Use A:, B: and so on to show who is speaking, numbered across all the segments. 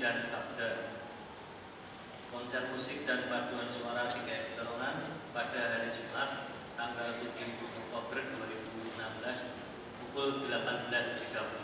A: dan sabda. Konser musik dan paduan suara GKI Peterongan pada hari Jumat tanggal 7 Oktober 2016 pukul 18.30.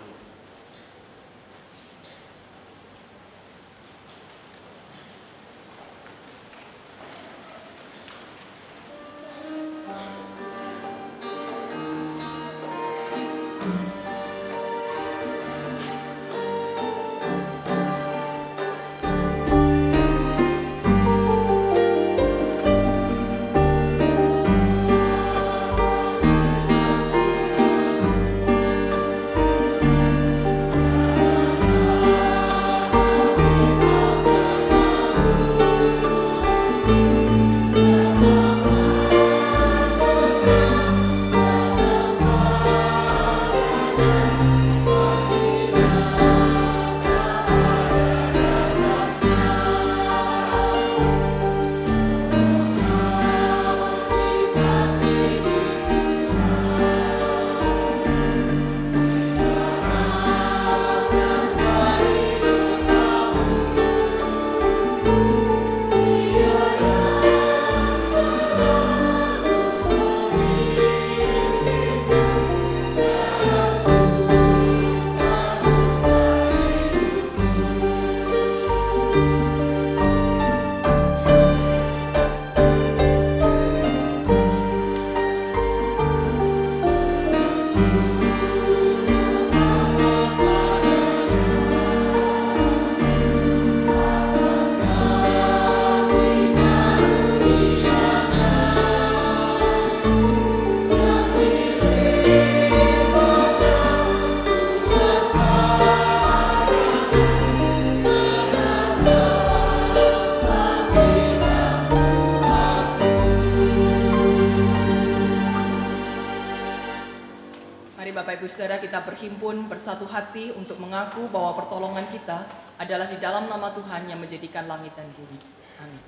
B: Saudara, kita berhimpun bersatu hati untuk mengaku bahwa pertolongan kita adalah di dalam nama Tuhan yang menjadikan langit dan bumi. Amin.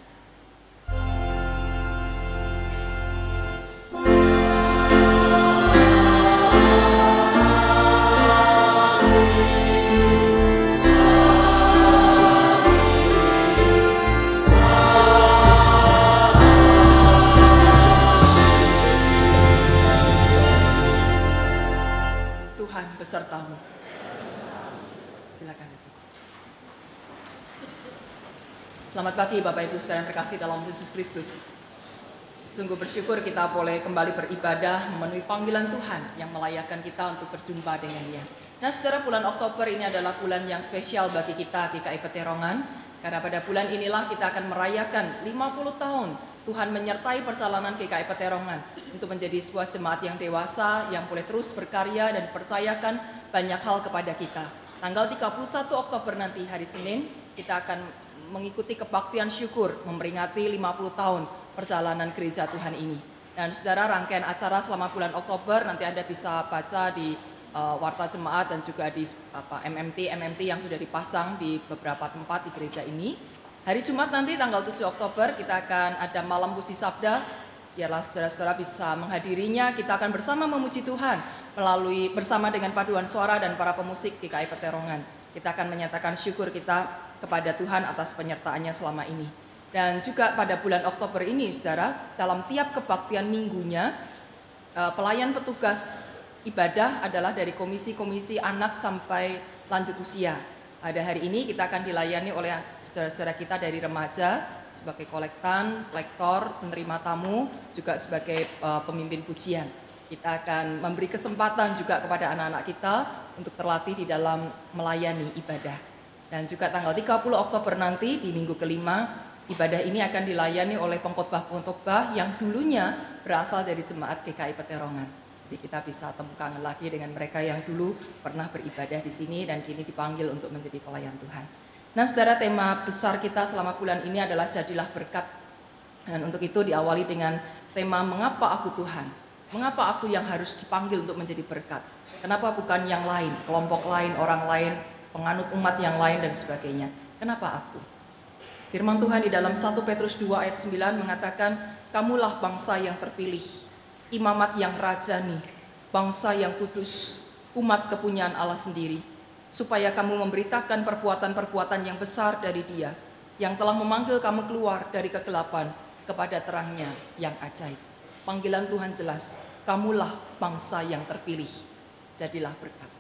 B: Besertamu. Silakan itu. Selamat pagi Bapak Ibu Saudara yang terkasih dalam Yesus Kristus. Sungguh bersyukur kita boleh kembali beribadah memenuhi panggilan Tuhan yang melayakkan kita untuk berjumpa dengannya. Nah Saudara, bulan Oktober ini adalah bulan yang spesial bagi kita GKI Peterongan, karena pada bulan inilah kita akan merayakan 50 tahun Tuhan menyertai persalanan GKI Peterongan untuk menjadi sebuah jemaat yang dewasa yang boleh terus berkarya dan percayakan banyak hal kepada kita. Tanggal 31 Oktober nanti hari Senin kita akan mengikuti kebaktian syukur memperingati 50 tahun perjalanan gereja Tuhan ini. Dan Saudara, rangkaian acara selama bulan Oktober nanti Anda bisa baca di Warta Jemaat dan juga di MMT yang sudah dipasang di beberapa tempat di gereja ini. Hari Jumat nanti tanggal 7 Oktober kita akan ada malam puji sabda. Biarlah saudara-saudara bisa menghadirinya. Kita akan bersama memuji Tuhan melalui bersama dengan paduan suara dan para pemusik GKI Peterongan. Kita akan menyatakan syukur kita kepada Tuhan atas penyertaannya selama ini. Dan juga pada bulan Oktober ini saudara, dalam tiap kebaktian minggunya pelayan petugas ibadah adalah dari komisi-komisi anak sampai lanjut usia. Pada hari ini kita akan dilayani oleh saudara-saudara kita dari remaja sebagai kolektan, lektor, penerima tamu, juga sebagai pemimpin pujian. Kita akan memberi kesempatan juga kepada anak-anak kita untuk terlatih di dalam melayani ibadah. Dan juga tanggal 30 Oktober nanti di minggu kelima, ibadah ini akan dilayani oleh pengkhotbah-pengkhotbah yang dulunya berasal dari jemaat GKI Peterongan. Jadi kita bisa temukan lagi dengan mereka yang dulu pernah beribadah di sini dan kini dipanggil untuk menjadi pelayan Tuhan. Nah saudara, tema besar kita selama bulan ini adalah jadilah berkat. Dan untuk itu diawali dengan tema mengapa aku Tuhan? Mengapa aku yang harus dipanggil untuk menjadi berkat? Kenapa bukan yang lain, kelompok lain, orang lain, penganut umat yang lain dan sebagainya? Kenapa aku? Firman Tuhan di dalam 1 Petrus 2 ayat 9 mengatakan, kamulah bangsa yang terpilih, imamat yang rajani, bangsa yang kudus, umat kepunyaan Allah sendiri. supaya kamu memberitakan perbuatan-perbuatan yang besar dari Dia, yang telah memanggil kamu keluar dari kegelapan kepada terangnya yang ajaib. Panggilan Tuhan jelas, kamulah bangsa yang terpilih. Jadilah berkat.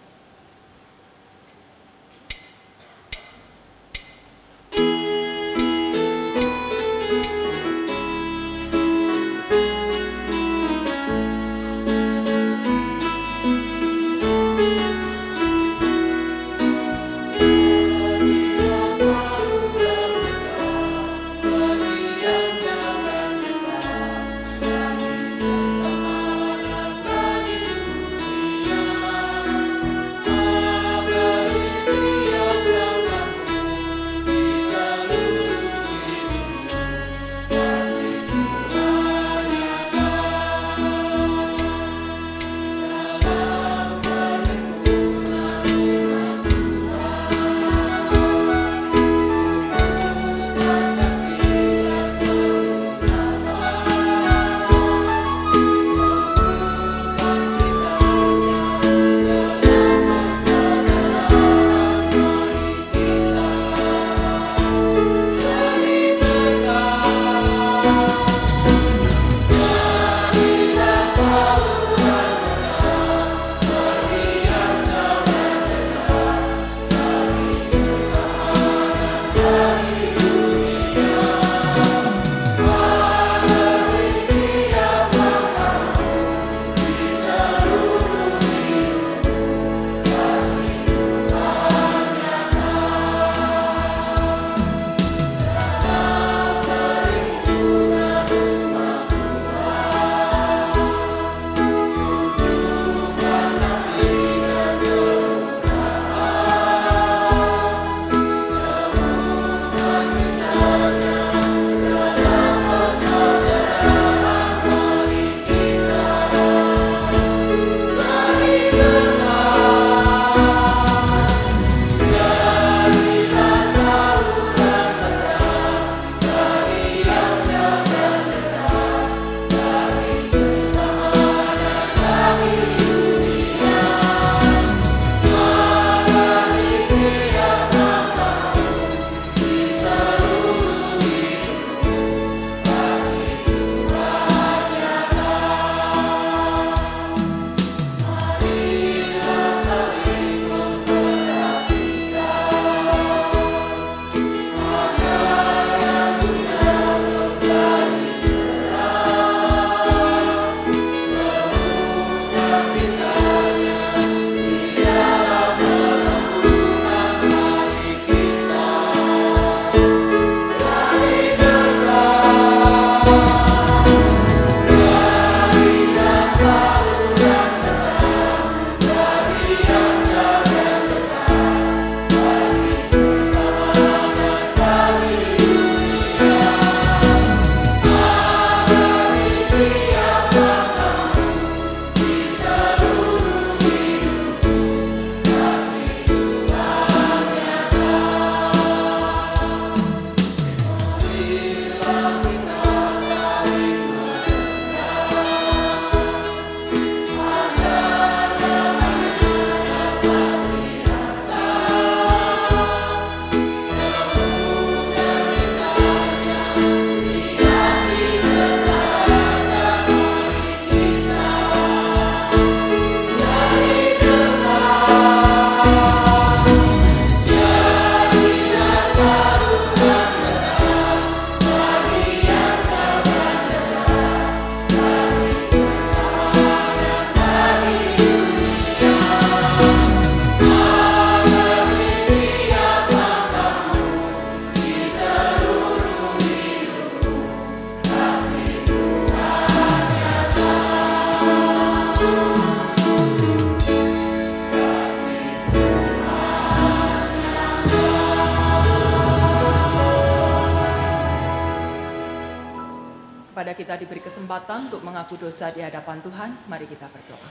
B: Kepada kita diberi kesempatan untuk mengaku dosa di hadapan Tuhan, mari kita berdoa.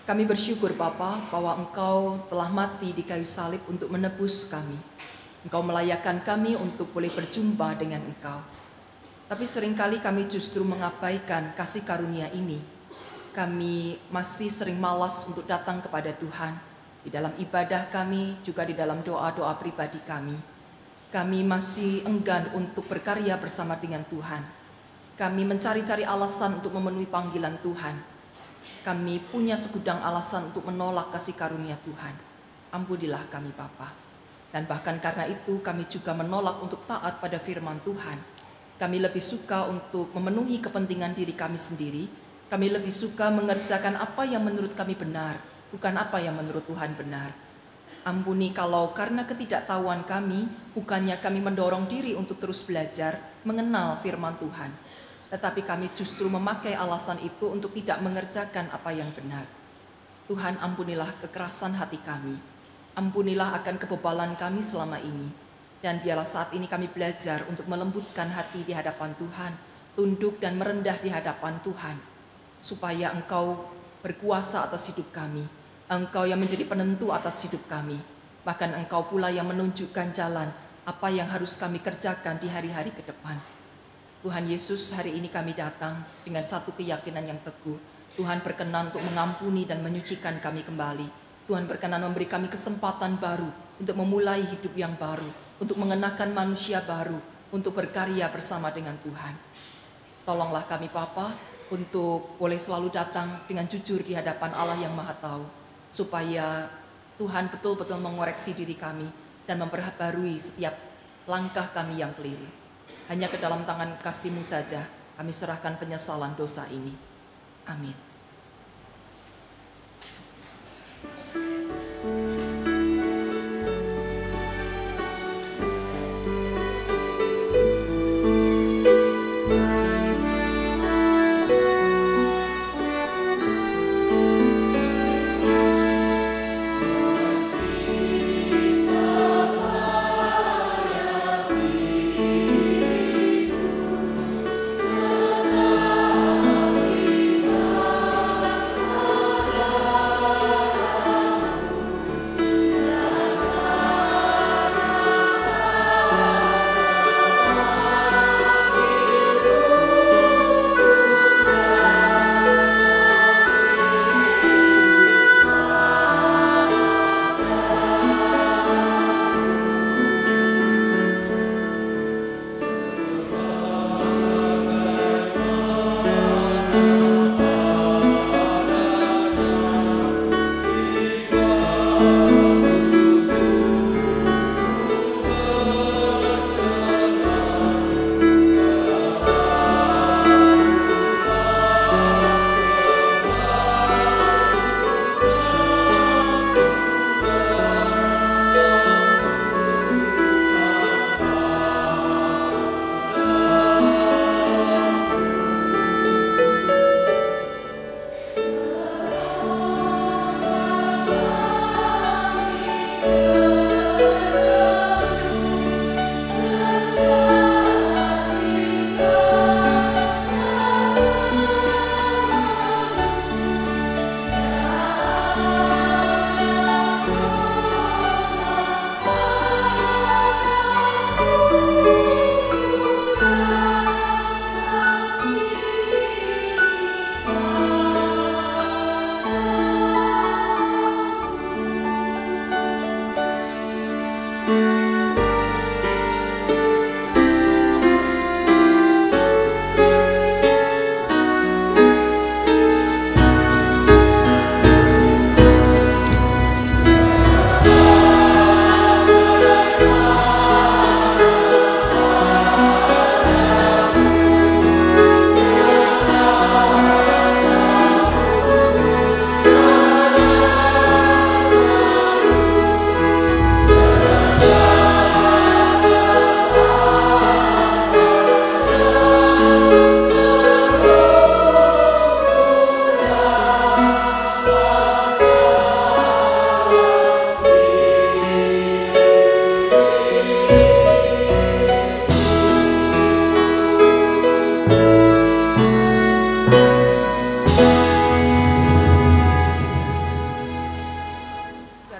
B: Kami bersyukur Bapa bahwa Engkau telah mati di kayu salib untuk menebus kami. Engkau melayakkan kami untuk boleh berjumpa dengan Engkau. Tapi seringkali kami justru mengabaikan kasih karunia ini kami masih sering malas untuk datang kepada Tuhan. Di dalam ibadah kami, juga di dalam doa-doa pribadi kami. Kami masih enggan untuk berkarya bersama dengan Tuhan. Kami mencari-cari alasan untuk memenuhi panggilan Tuhan. Kami punya segudang alasan untuk menolak kasih karunia Tuhan. Ampunilah kami Bapa. Dan bahkan karena itu kami juga menolak untuk taat pada firman Tuhan. Kami lebih suka untuk memenuhi kepentingan diri kami sendiri. Kami lebih suka mengerjakan apa yang menurut kami benar, bukan apa yang menurut Tuhan benar. Ampuni kalau karena ketidaktahuan kami, bukannya kami mendorong diri untuk terus belajar, mengenal firman Tuhan. Tetapi kami justru memakai alasan itu untuk tidak mengerjakan apa yang benar. Tuhan, ampunilah kekerasan hati kami. Ampunilah akan kebebalan kami selama ini. Dan biarlah saat ini kami belajar untuk melembutkan hati di hadapan Tuhan, tunduk dan merendah di hadapan Tuhan. Supaya Engkau berkuasa atas hidup kami. Engkau yang menjadi penentu atas hidup kami. Bahkan Engkau pula yang menunjukkan jalan apa yang harus kami kerjakan di hari-hari ke depan. Tuhan Yesus, hari ini kami datang dengan satu keyakinan yang teguh. Tuhan berkenan untuk mengampuni dan menyucikan kami kembali. Tuhan berkenan memberi kami kesempatan baru untuk memulai hidup yang baru, untuk mengenakan manusia baru, untuk berkarya bersama dengan Tuhan. Tolonglah kami Bapa, untuk boleh selalu datang dengan jujur di hadapan Allah yang Maha Tahu, supaya Tuhan betul-betul mengoreksi diri kami dan memperbarui setiap langkah kami yang keliru. Hanya ke dalam tangan kasih-Mu saja kami serahkan penyesalan dosa ini. Amin.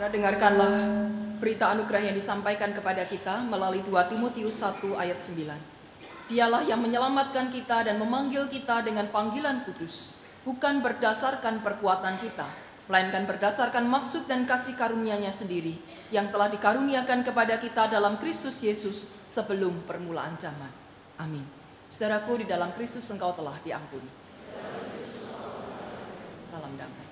B: Dengarkanlah berita anugerah yang disampaikan kepada kita melalui 2 Timotius 1 ayat 9. Dialah yang menyelamatkan kita dan memanggil kita dengan panggilan kudus, bukan berdasarkan perbuatan kita, melainkan berdasarkan maksud dan kasih karunia-Nya sendiri yang telah dikaruniakan kepada kita dalam Kristus Yesus sebelum permulaan zaman. Amin. Saudaraku, di dalam Kristus engkau telah diampuni. Salam damai.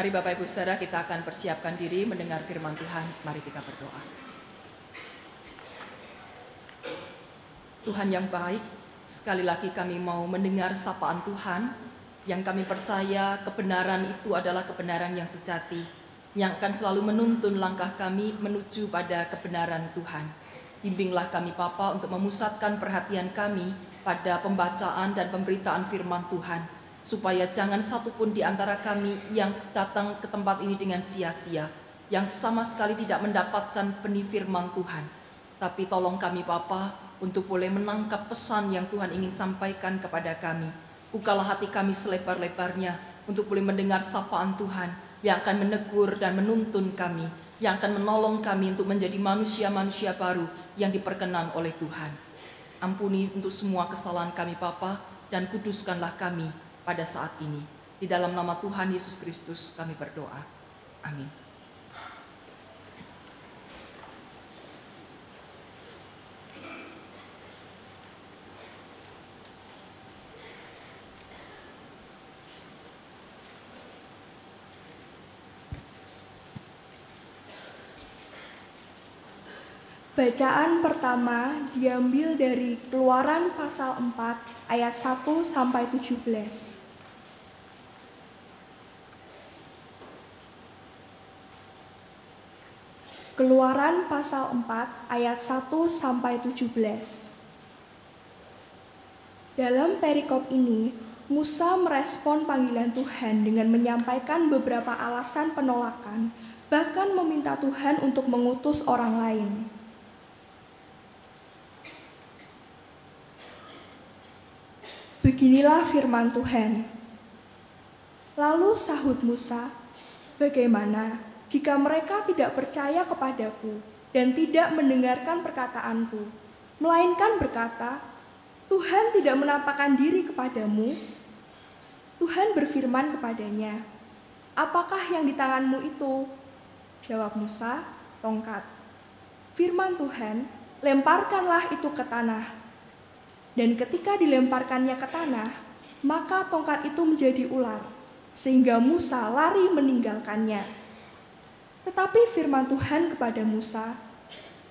B: Mari Bapak Ibu Saudara, kita akan persiapkan diri mendengar firman Tuhan. Mari kita berdoa. Tuhan yang baik, sekali lagi kami mau mendengar sapaan Tuhan, yang kami percaya kebenaran itu adalah kebenaran yang sejati, yang akan selalu menuntun langkah kami menuju pada kebenaran Tuhan. Bimbinglah kami Bapa untuk memusatkan perhatian kami pada pembacaan dan pemberitaan firman Tuhan, supaya jangan satupun di antara kami yang datang ke tempat ini dengan sia-sia, yang sama sekali tidak mendapatkan benih firman Tuhan. Tapi tolong kami Bapa untuk boleh menangkap pesan yang Tuhan ingin sampaikan kepada kami. Bukalah hati kami selebar-lebarnya untuk boleh mendengar sapaan Tuhan yang akan menegur dan menuntun kami, yang akan menolong kami untuk menjadi manusia-manusia baru yang diperkenan oleh Tuhan. Ampuni untuk semua kesalahan kami Bapa, dan kuduskanlah kami pada saat ini. Di dalam nama Tuhan Yesus Kristus kami berdoa. Amin.
C: Bacaan pertama diambil dari Keluaran pasal 4 ayat 1 sampai 17. Keluaran pasal 4 ayat 1 sampai 17. Dalam perikop ini, Musa merespon panggilan Tuhan dengan menyampaikan beberapa alasan penolakan, bahkan meminta Tuhan untuk mengutus orang lain. Beginilah firman Tuhan. Lalu sahut Musa, "Bagaimana jika mereka tidak percaya kepadaku dan tidak mendengarkan perkataanku, melainkan berkata, 'Tuhan tidak menampakkan diri kepadamu'?" Tuhan berfirman kepadanya, "Apakah yang di tanganmu itu?" Jawab Musa, "Tongkat." Firman Tuhan, "Lemparkanlah itu ke tanah." Dan ketika dilemparkannya ke tanah, maka tongkat itu menjadi ular, sehingga Musa lari meninggalkannya. Tetapi firman Tuhan kepada Musa,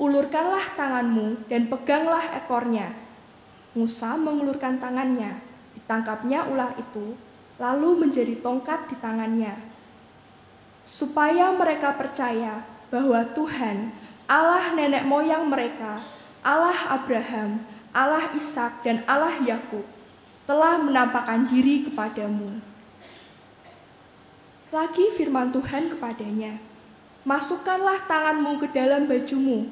C: "Ulurkanlah tanganmu dan peganglah ekornya." Musa mengulurkan tangannya, ditangkapnya ular itu, lalu menjadi tongkat di tangannya. Supaya mereka percaya bahwa Tuhan, Allah nenek moyang mereka, Allah Abraham, Allah Ishak dan Allah Yakub, telah menampakkan diri kepadamu. Lagi firman Tuhan kepadanya, "Masukkanlah tanganmu ke dalam bajumu."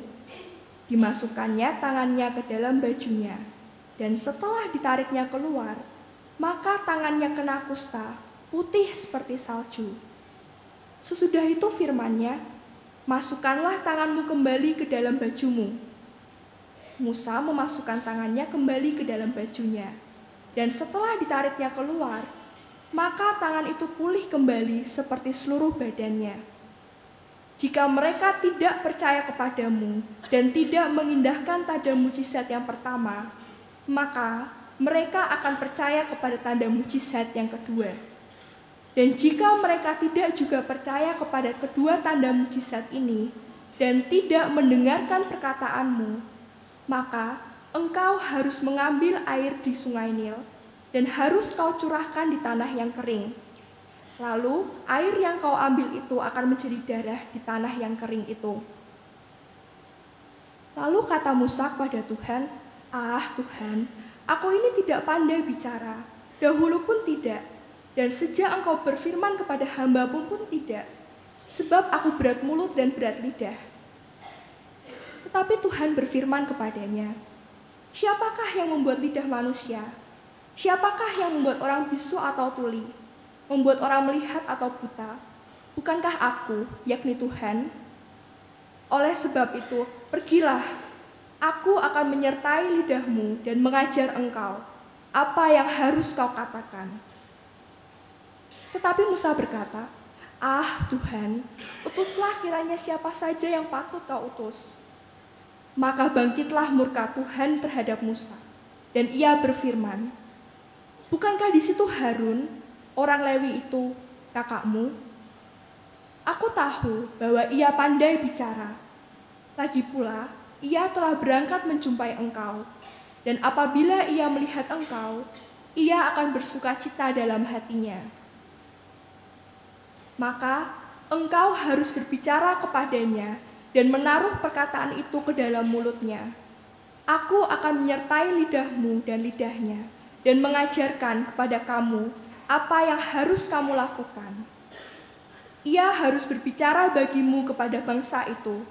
C: Dimasukkannya tangannya ke dalam bajunya, dan setelah ditariknya keluar, maka tangannya kena kusta, putih seperti salju. Sesudah itu firman-Nya, "Masukkanlah tanganmu kembali ke dalam bajumu." Musa memasukkan tangannya kembali ke dalam bajunya, dan setelah ditariknya keluar, maka tangan itu pulih kembali seperti seluruh badannya. Jika mereka tidak percaya kepadamu dan tidak mengindahkan tanda mujizat yang pertama, maka mereka akan percaya kepada tanda mujizat yang kedua. Dan jika mereka tidak juga percaya kepada kedua tanda mujizat ini dan tidak mendengarkan perkataanmu, maka engkau harus mengambil air di sungai Nil dan harus kau curahkan di tanah yang kering. Lalu air yang kau ambil itu akan menjadi darah di tanah yang kering itu. Lalu kata Musa kepada Tuhan, "Ah Tuhan, aku ini tidak pandai bicara, dahulu pun tidak, dan sejak engkau berfirman kepada hamba-Mu pun tidak, sebab aku berat mulut dan berat lidah." Tetapi Tuhan berfirman kepadanya, "Siapakah yang membuat lidah manusia? Siapakah yang membuat orang bisu atau tuli? Membuat orang melihat atau buta? Bukankah aku, yakni Tuhan? Oleh sebab itu, pergilah. Aku akan menyertai lidahmu dan mengajar engkau apa yang harus kau katakan." Tetapi Musa berkata, "Ah Tuhan, utuslah kiranya siapa saja yang patut kau utus." Maka bangkitlah murka Tuhan terhadap Musa, dan ia berfirman, "Bukankah di situ Harun, orang Lewi itu, kakakmu? Aku tahu bahwa ia pandai bicara. Lagi pula, ia telah berangkat menjumpai engkau, dan apabila ia melihat engkau, ia akan bersukacita dalam hatinya. Maka engkau harus berbicara kepadanya dan menaruh perkataan itu ke dalam mulutnya. Aku akan menyertai lidahmu dan lidahnya, dan mengajarkan kepada kamu apa yang harus kamu lakukan. Ia harus berbicara bagimu kepada bangsa itu.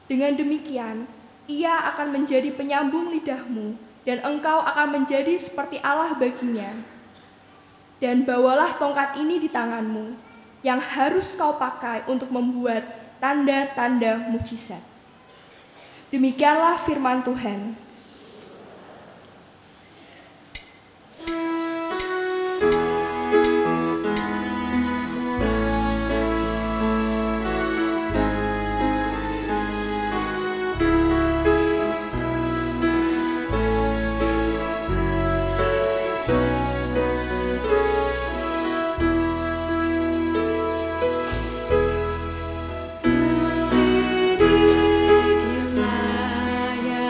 C: Dengan demikian, ia akan menjadi penyambung lidahmu, dan engkau akan menjadi seperti Allah baginya. Dan bawalah tongkat ini di tanganmu, yang harus kau pakai untuk membuat tanda-tanda mujizat." Demikianlah firman Tuhan.
D: Selidikilah ya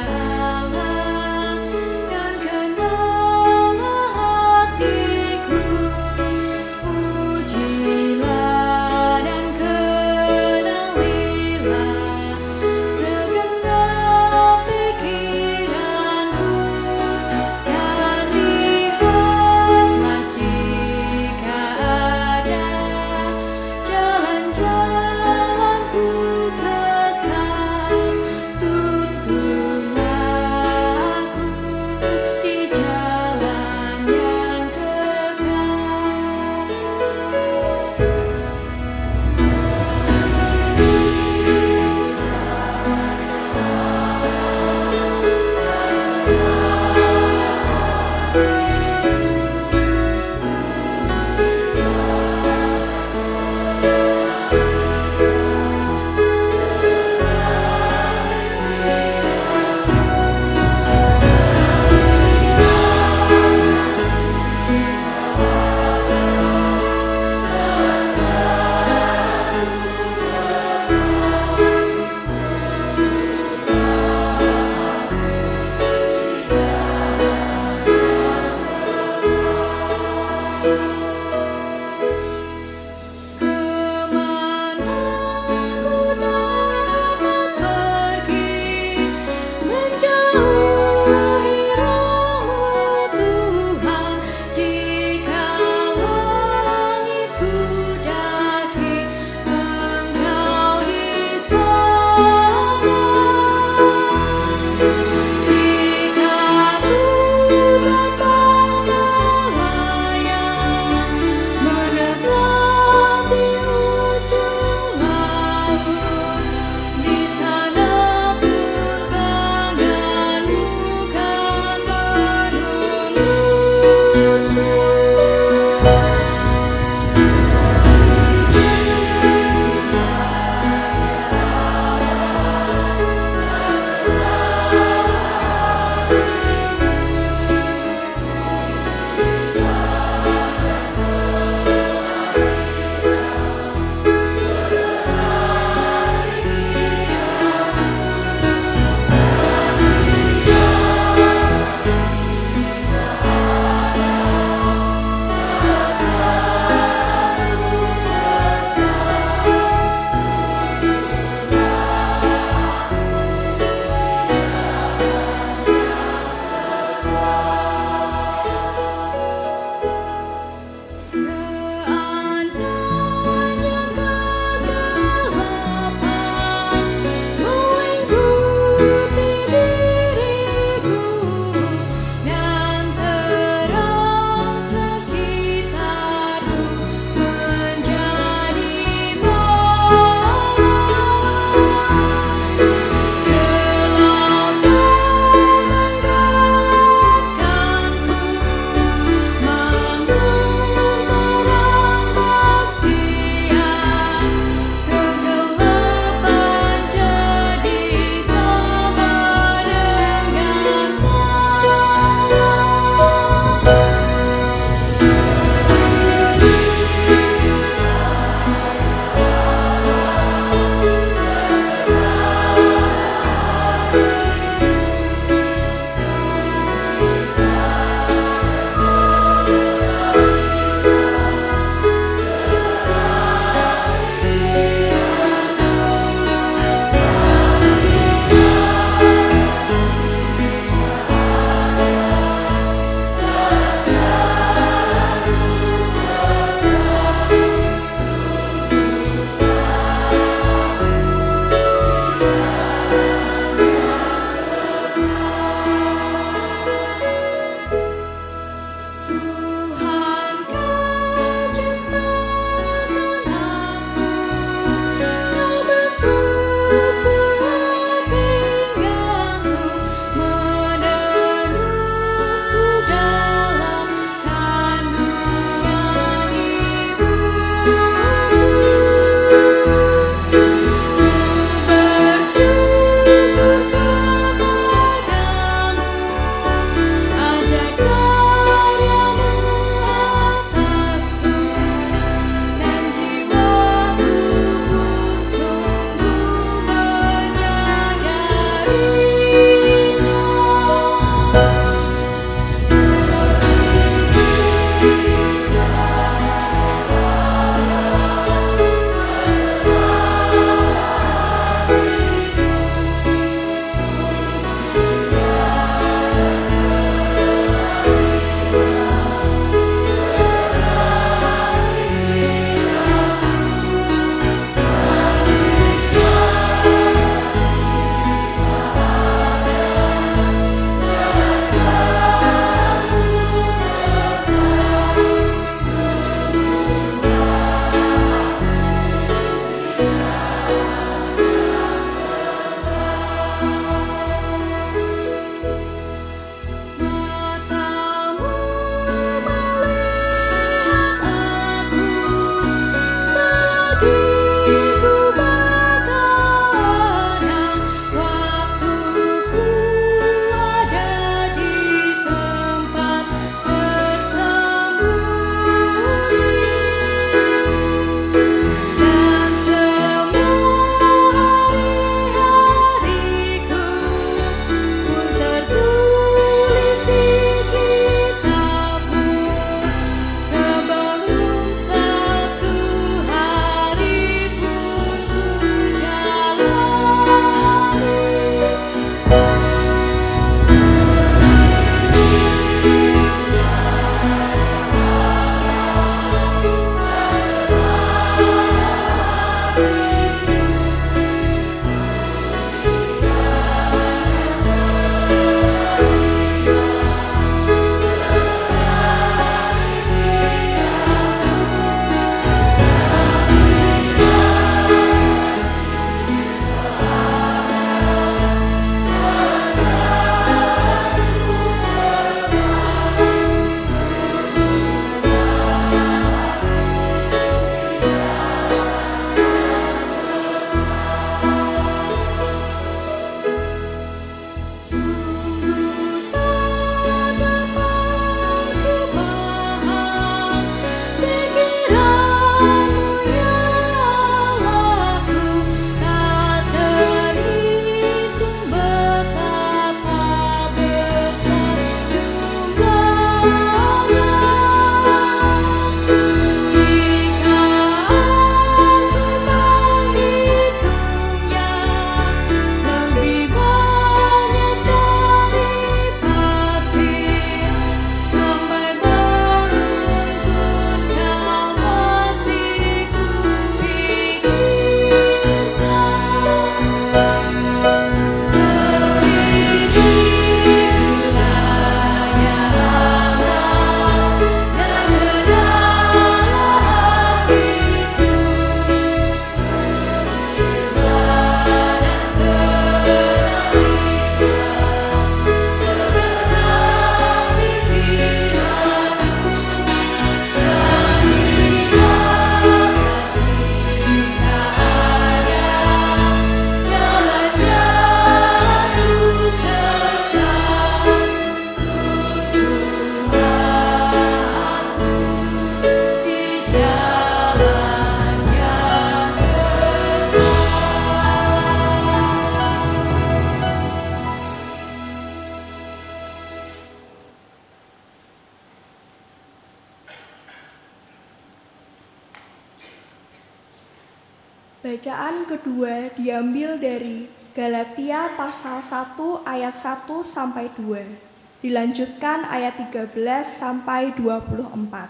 C: Bacaan kedua diambil dari Galatia pasal 1 ayat 1 sampai 2. Dilanjutkan ayat 13 sampai 24.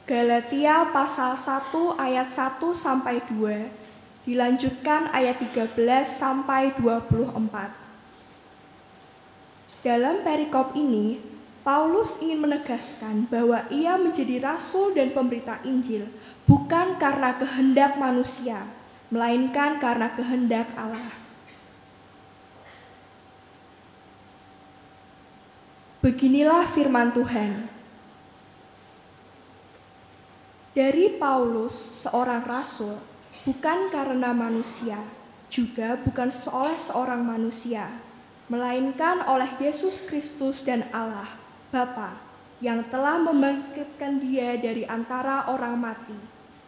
C: Galatia pasal 1 ayat 1 sampai 2. Dilanjutkan ayat 13 sampai 24. Dalam perikop ini, Paulus ingin menegaskan bahwa ia menjadi rasul dan pemberita Injil bukan karena kehendak manusia, melainkan karena kehendak Allah. Beginilah firman Tuhan. Dari Paulus, seorang rasul, bukan karena manusia, juga bukan oleh seorang manusia, melainkan oleh Yesus Kristus dan Allah, Bapa, yang telah membangkitkan Dia dari antara orang mati,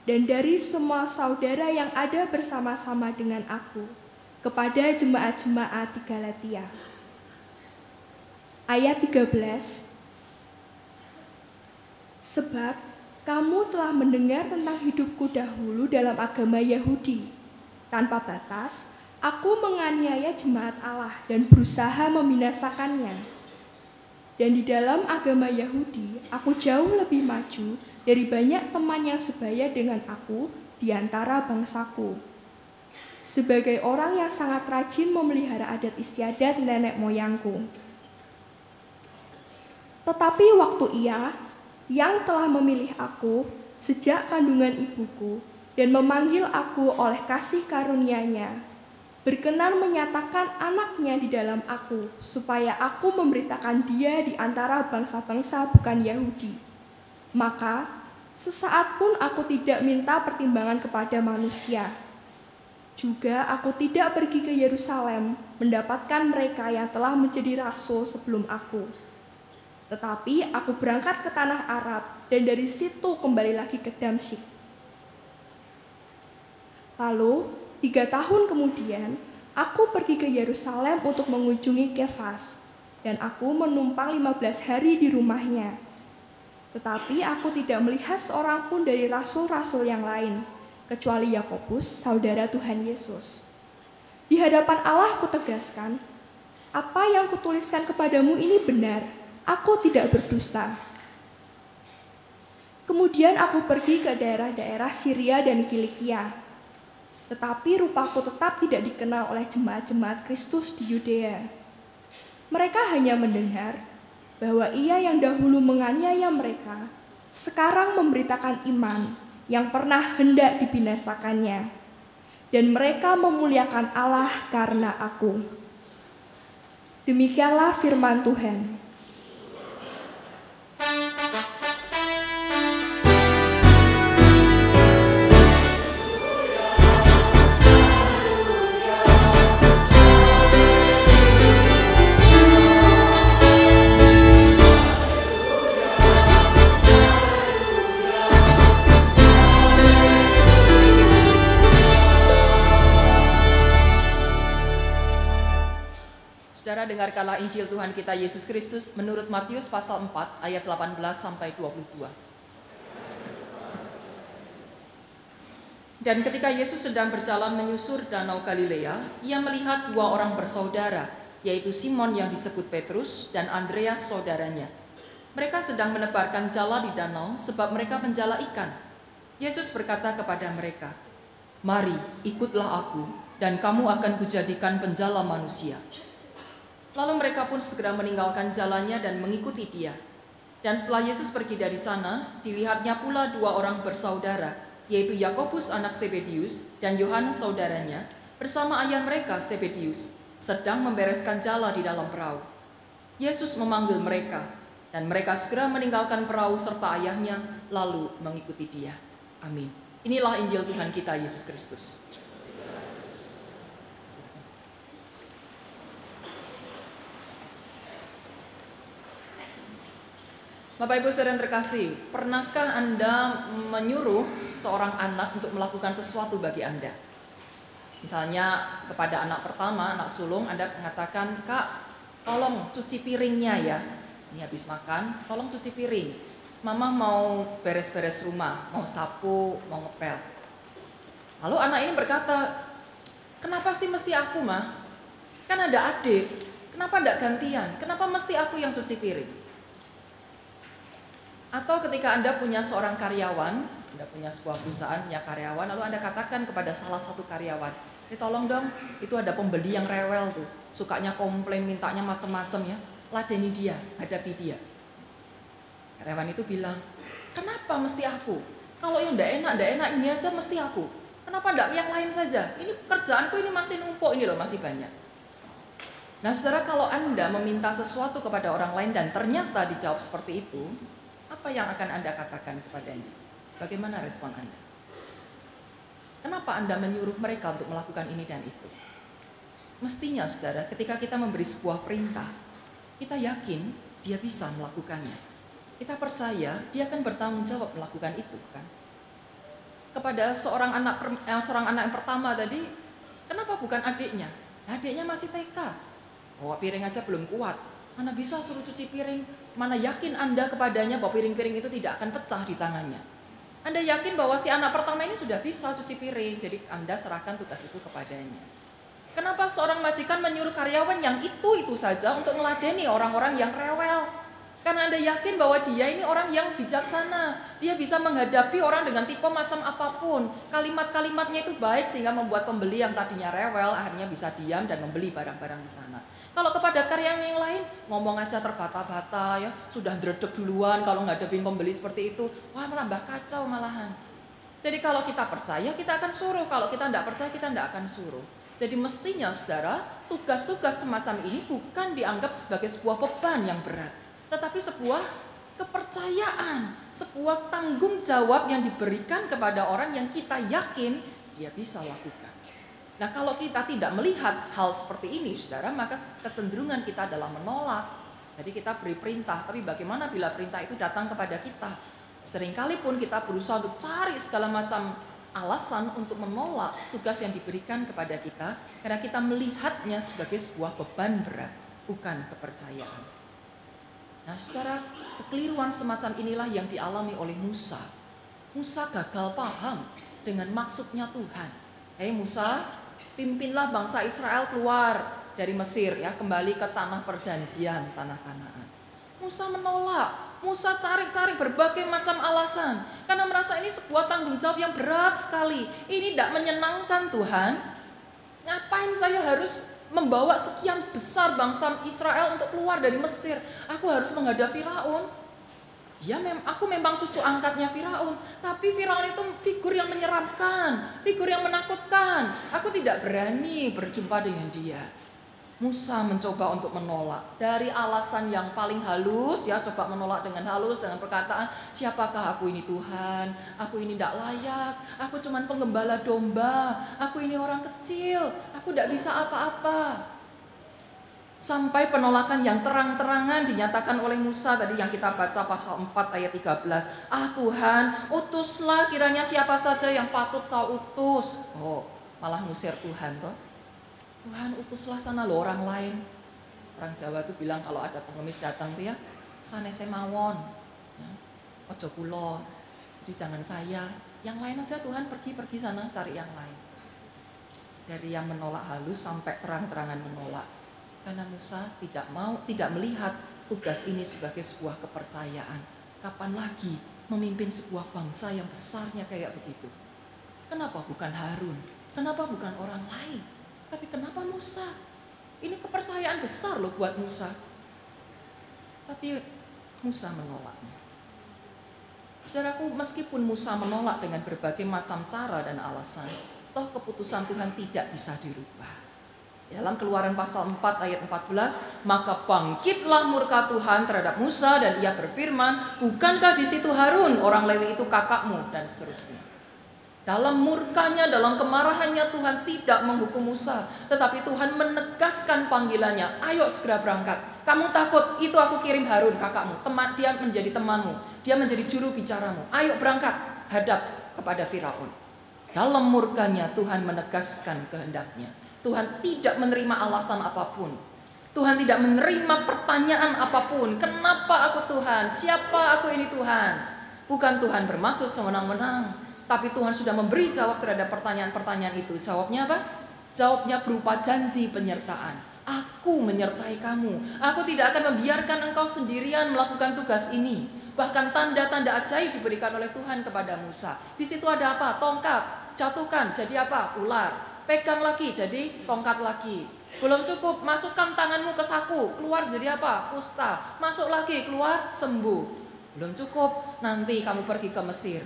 C: dan dari semua saudara yang ada bersama-sama dengan aku, kepada jemaat-jemaat di Galatia. Ayat 13. Sebab kamu telah mendengar tentang hidupku dahulu dalam agama Yahudi. Tanpa batas, aku menganiaya jemaat Allah dan berusaha membinasakannya. Dan di dalam agama Yahudi, aku jauh lebih maju dari banyak teman yang sebaya dengan aku di antara bangsaku. Sebagai orang yang sangat rajin memelihara adat istiadat nenek moyangku. Tetapi waktu ia, yang telah memilih aku sejak kandungan ibuku dan memanggil aku oleh kasih karunia-Nya, berkenan menyatakan anaknya di dalam aku, supaya aku memberitakan Dia di antara bangsa-bangsa bukan Yahudi. Maka, sesaat pun aku tidak minta pertimbangan kepada manusia. Juga aku tidak pergi ke Yerusalem mendapatkan mereka yang telah menjadi rasul sebelum aku. Tetapi aku berangkat ke tanah Arab dan dari situ kembali lagi ke Damsyik. Lalu, 3 tahun kemudian, aku pergi ke Yerusalem untuk mengunjungi Kefas, dan aku menumpang 15 hari di rumahnya. Tetapi aku tidak melihat seorang pun dari rasul-rasul yang lain, kecuali Yakobus, saudara Tuhan Yesus. Di hadapan Allah kutegaskan, apa yang kutuliskan kepadamu ini benar, aku tidak berdusta. Kemudian aku pergi ke daerah-daerah Syria dan Kilikia. Tetapi rupaku tetap tidak dikenal oleh jemaat-jemaat Kristus di Yudea. Mereka hanya mendengar bahwa ia yang dahulu menganiaya mereka, sekarang memberitakan iman yang pernah hendak dibinasakannya. Dan mereka memuliakan Allah karena aku. Demikianlah firman Tuhan.
B: Saudara, dengarkanlah Injil Tuhan kita Yesus Kristus menurut Matius pasal 4 ayat 18 sampai 22. Dan ketika Yesus sedang berjalan menyusur danau Galilea, ia melihat 2 orang bersaudara, yaitu Simon yang disebut Petrus dan Andreas saudaranya. Mereka sedang menebarkan jala di danau sebab mereka penjala ikan. Yesus berkata kepada mereka, "Mari, ikutlah aku, dan kamu akan kujadikan penjala manusia." Lalu mereka pun segera meninggalkan jalannya dan mengikuti Dia. Dan setelah Yesus pergi dari sana, dilihatnya pula 2 orang bersaudara, yaitu Yakobus anak Zebedius dan Yohanes saudaranya, bersama ayah mereka Zebedius, sedang membereskan jala di dalam perahu. Yesus memanggil mereka, dan mereka segera meninggalkan perahu serta ayahnya, lalu mengikuti Dia. Amin. Inilah Injil Tuhan kita Yesus Kristus. Bapak Ibu saudara yang terkasih, pernahkah Anda menyuruh seorang anak untuk melakukan sesuatu bagi Anda? Misalnya kepada anak pertama, anak sulung, Anda mengatakan, "Kak, tolong cuci piringnya ya. Ini habis makan, tolong cuci piring." Mama mau beres-beres rumah, mau sapu, mau ngepel. Lalu anak ini berkata, kenapa sih mesti aku, Ma? Kan ada adik, kenapa enggak gantian? Kenapa mesti aku yang cuci piring? Atau ketika Anda punya seorang karyawan, Anda punya sebuah perusahaan, punya karyawan, lalu Anda katakan kepada salah satu karyawan, tolong dong, itu ada pembeli yang rewel tuh, sukanya komplain, mintanya macam-macam ya, ladeni dia, hadapi dia. Karyawan itu bilang, kenapa mesti aku? Kalau yang enggak enak ini aja mesti aku. Kenapa enggak yang lain saja? Ini kerjaanku ini masih numpuk ini loh, masih banyak. Nah saudara, kalau Anda meminta sesuatu kepada orang lain dan ternyata dijawab seperti itu, apa yang akan Anda katakan kepadanya? Bagaimana respon Anda? Kenapa Anda menyuruh mereka untuk melakukan ini dan itu? Mestinya saudara, ketika kita memberi sebuah perintah, kita yakin dia bisa melakukannya. Kita percaya dia akan bertanggung jawab melakukan itu kan? Kepada seorang anak yang pertama tadi, kenapa bukan adiknya? Adiknya masih TK. Bawa piring aja belum kuat. Mana bisa suruh cuci piring? Mana yakin Anda kepadanya bahwa piring-piring itu tidak akan pecah di tangannya? Anda yakin bahwa si anak pertama ini sudah bisa cuci piring, jadi Anda serahkan tugas itu kepadanya. Kenapa seorang majikan menyuruh karyawan yang itu saja untuk meladeni orang-orang yang rewel? Karena Anda yakin bahwa dia ini orang yang bijaksana. Dia bisa menghadapi orang dengan tipe macam apapun. Kalimat-kalimatnya itu baik sehingga membuat pembeli yang tadinya rewel akhirnya bisa diam dan membeli barang-barang di sana. Kalau kepada karyawan yang lain, ngomong aja terbata-bata ya, sudah dredeg duluan kalau ngadepin pembeli seperti itu. Wah, tambah kacau malahan. Jadi kalau kita percaya, kita akan suruh. Kalau kita tidak percaya, kita tidak akan suruh. Jadi mestinya saudara, tugas-tugas semacam ini bukan dianggap sebagai sebuah beban yang berat, tetapi sebuah kepercayaan, sebuah tanggung jawab yang diberikan kepada orang yang kita yakin dia bisa lakukan. Nah, kalau kita tidak melihat hal seperti ini, saudara, maka kecenderungan kita adalah menolak. Jadi kita beri perintah, tapi bagaimana bila perintah itu datang kepada kita? Seringkali pun kita berusaha untuk cari segala macam alasan untuk menolak tugas yang diberikan kepada kita, karena kita melihatnya sebagai sebuah beban berat, bukan kepercayaan. Nah saudara, kekeliruan semacam inilah yang dialami oleh Musa. Musa gagal paham dengan maksudnya Tuhan. Musa, pimpinlah bangsa Israel keluar dari Mesir ya, kembali ke tanah perjanjian, tanah Kanaan. Musa menolak. Musa cari-cari berbagai macam alasan karena merasa ini sebuah tanggung jawab yang berat sekali. Ini tidak menyenangkan Tuhan. Ngapain saya harus membawa sekian besar bangsa Israel untuk keluar dari Mesir? Aku harus menghadapi Firaun. Aku memang cucu angkatnya Firaun, tapi Firaun itu figur yang menyeramkan, figur yang menakutkan. Aku tidak berani berjumpa dengan dia. Musa mencoba untuk menolak dari alasan yang paling halus ya, coba menolak dengan halus dengan perkataan, siapakah aku ini Tuhan, aku ini tidak layak, aku cuman penggembala domba, aku ini orang kecil, aku tidak bisa apa-apa. Sampai penolakan yang terang-terangan dinyatakan oleh Musa tadi yang kita baca pasal 4 ayat 13. Tuhan, utuslah kiranya siapa saja yang patut kau utus. Malah ngusir Tuhan toh. Tuhan, utuslah sana loh orang lain. Orang Jawa tuh bilang kalau ada pengemis datang tuh ya, sanese mawon, ya, ojo kulo. Jadi jangan saya, yang lain aja Tuhan, pergi sana cari yang lain. Dari yang menolak halus sampai terang-terangan menolak. Karena Musa tidak melihat tugas ini sebagai sebuah kepercayaan. Kapan lagi memimpin sebuah bangsa yang besarnya kayak begitu? Kenapa bukan Harun? Kenapa bukan orang lain? Tapi kenapa Musa? Ini kepercayaan besar loh buat Musa. Tapi Musa menolaknya. Saudaraku, meskipun Musa menolak dengan berbagai macam cara dan alasan, toh keputusan Tuhan tidak bisa dirubah. Dalam Keluaran pasal 4 ayat 14, maka bangkitlah murka Tuhan terhadap Musa dan ia berfirman, bukankah di situ Harun, orang Lewi itu kakakmu, dan seterusnya. Dalam murkanya, dalam kemarahannya Tuhan tidak menghukum Musa, tetapi Tuhan menegaskan panggilannya, ayo segera berangkat. Kamu takut, itu aku kirim Harun kakakmu, dia menjadi temanmu, dia menjadi juru bicaramu. Ayo berangkat, hadap kepada Firaun. Dalam murkanya Tuhan menegaskan kehendaknya. Tuhan tidak menerima alasan apapun. Tuhan tidak menerima pertanyaan apapun. Kenapa aku Tuhan? Siapa aku ini Tuhan? Bukan Tuhan bermaksud sewenang-wenang, tapi Tuhan sudah memberi jawab terhadap pertanyaan-pertanyaan itu. Jawabnya apa? Jawabnya berupa janji penyertaan. Aku menyertai kamu. Aku tidak akan membiarkan engkau sendirian melakukan tugas ini. Bahkan tanda-tanda ajaib diberikan oleh Tuhan kepada Musa. Di situ ada apa? Tongkat. Jatuhkan. Jadi apa? Ular. Pegang lagi. Jadi tongkat lagi. Belum cukup. Masukkan tanganmu ke saku. Keluar jadi apa? Kusta. Masuk lagi. Keluar. Sembuh. Belum cukup. Nanti kamu pergi ke Mesir.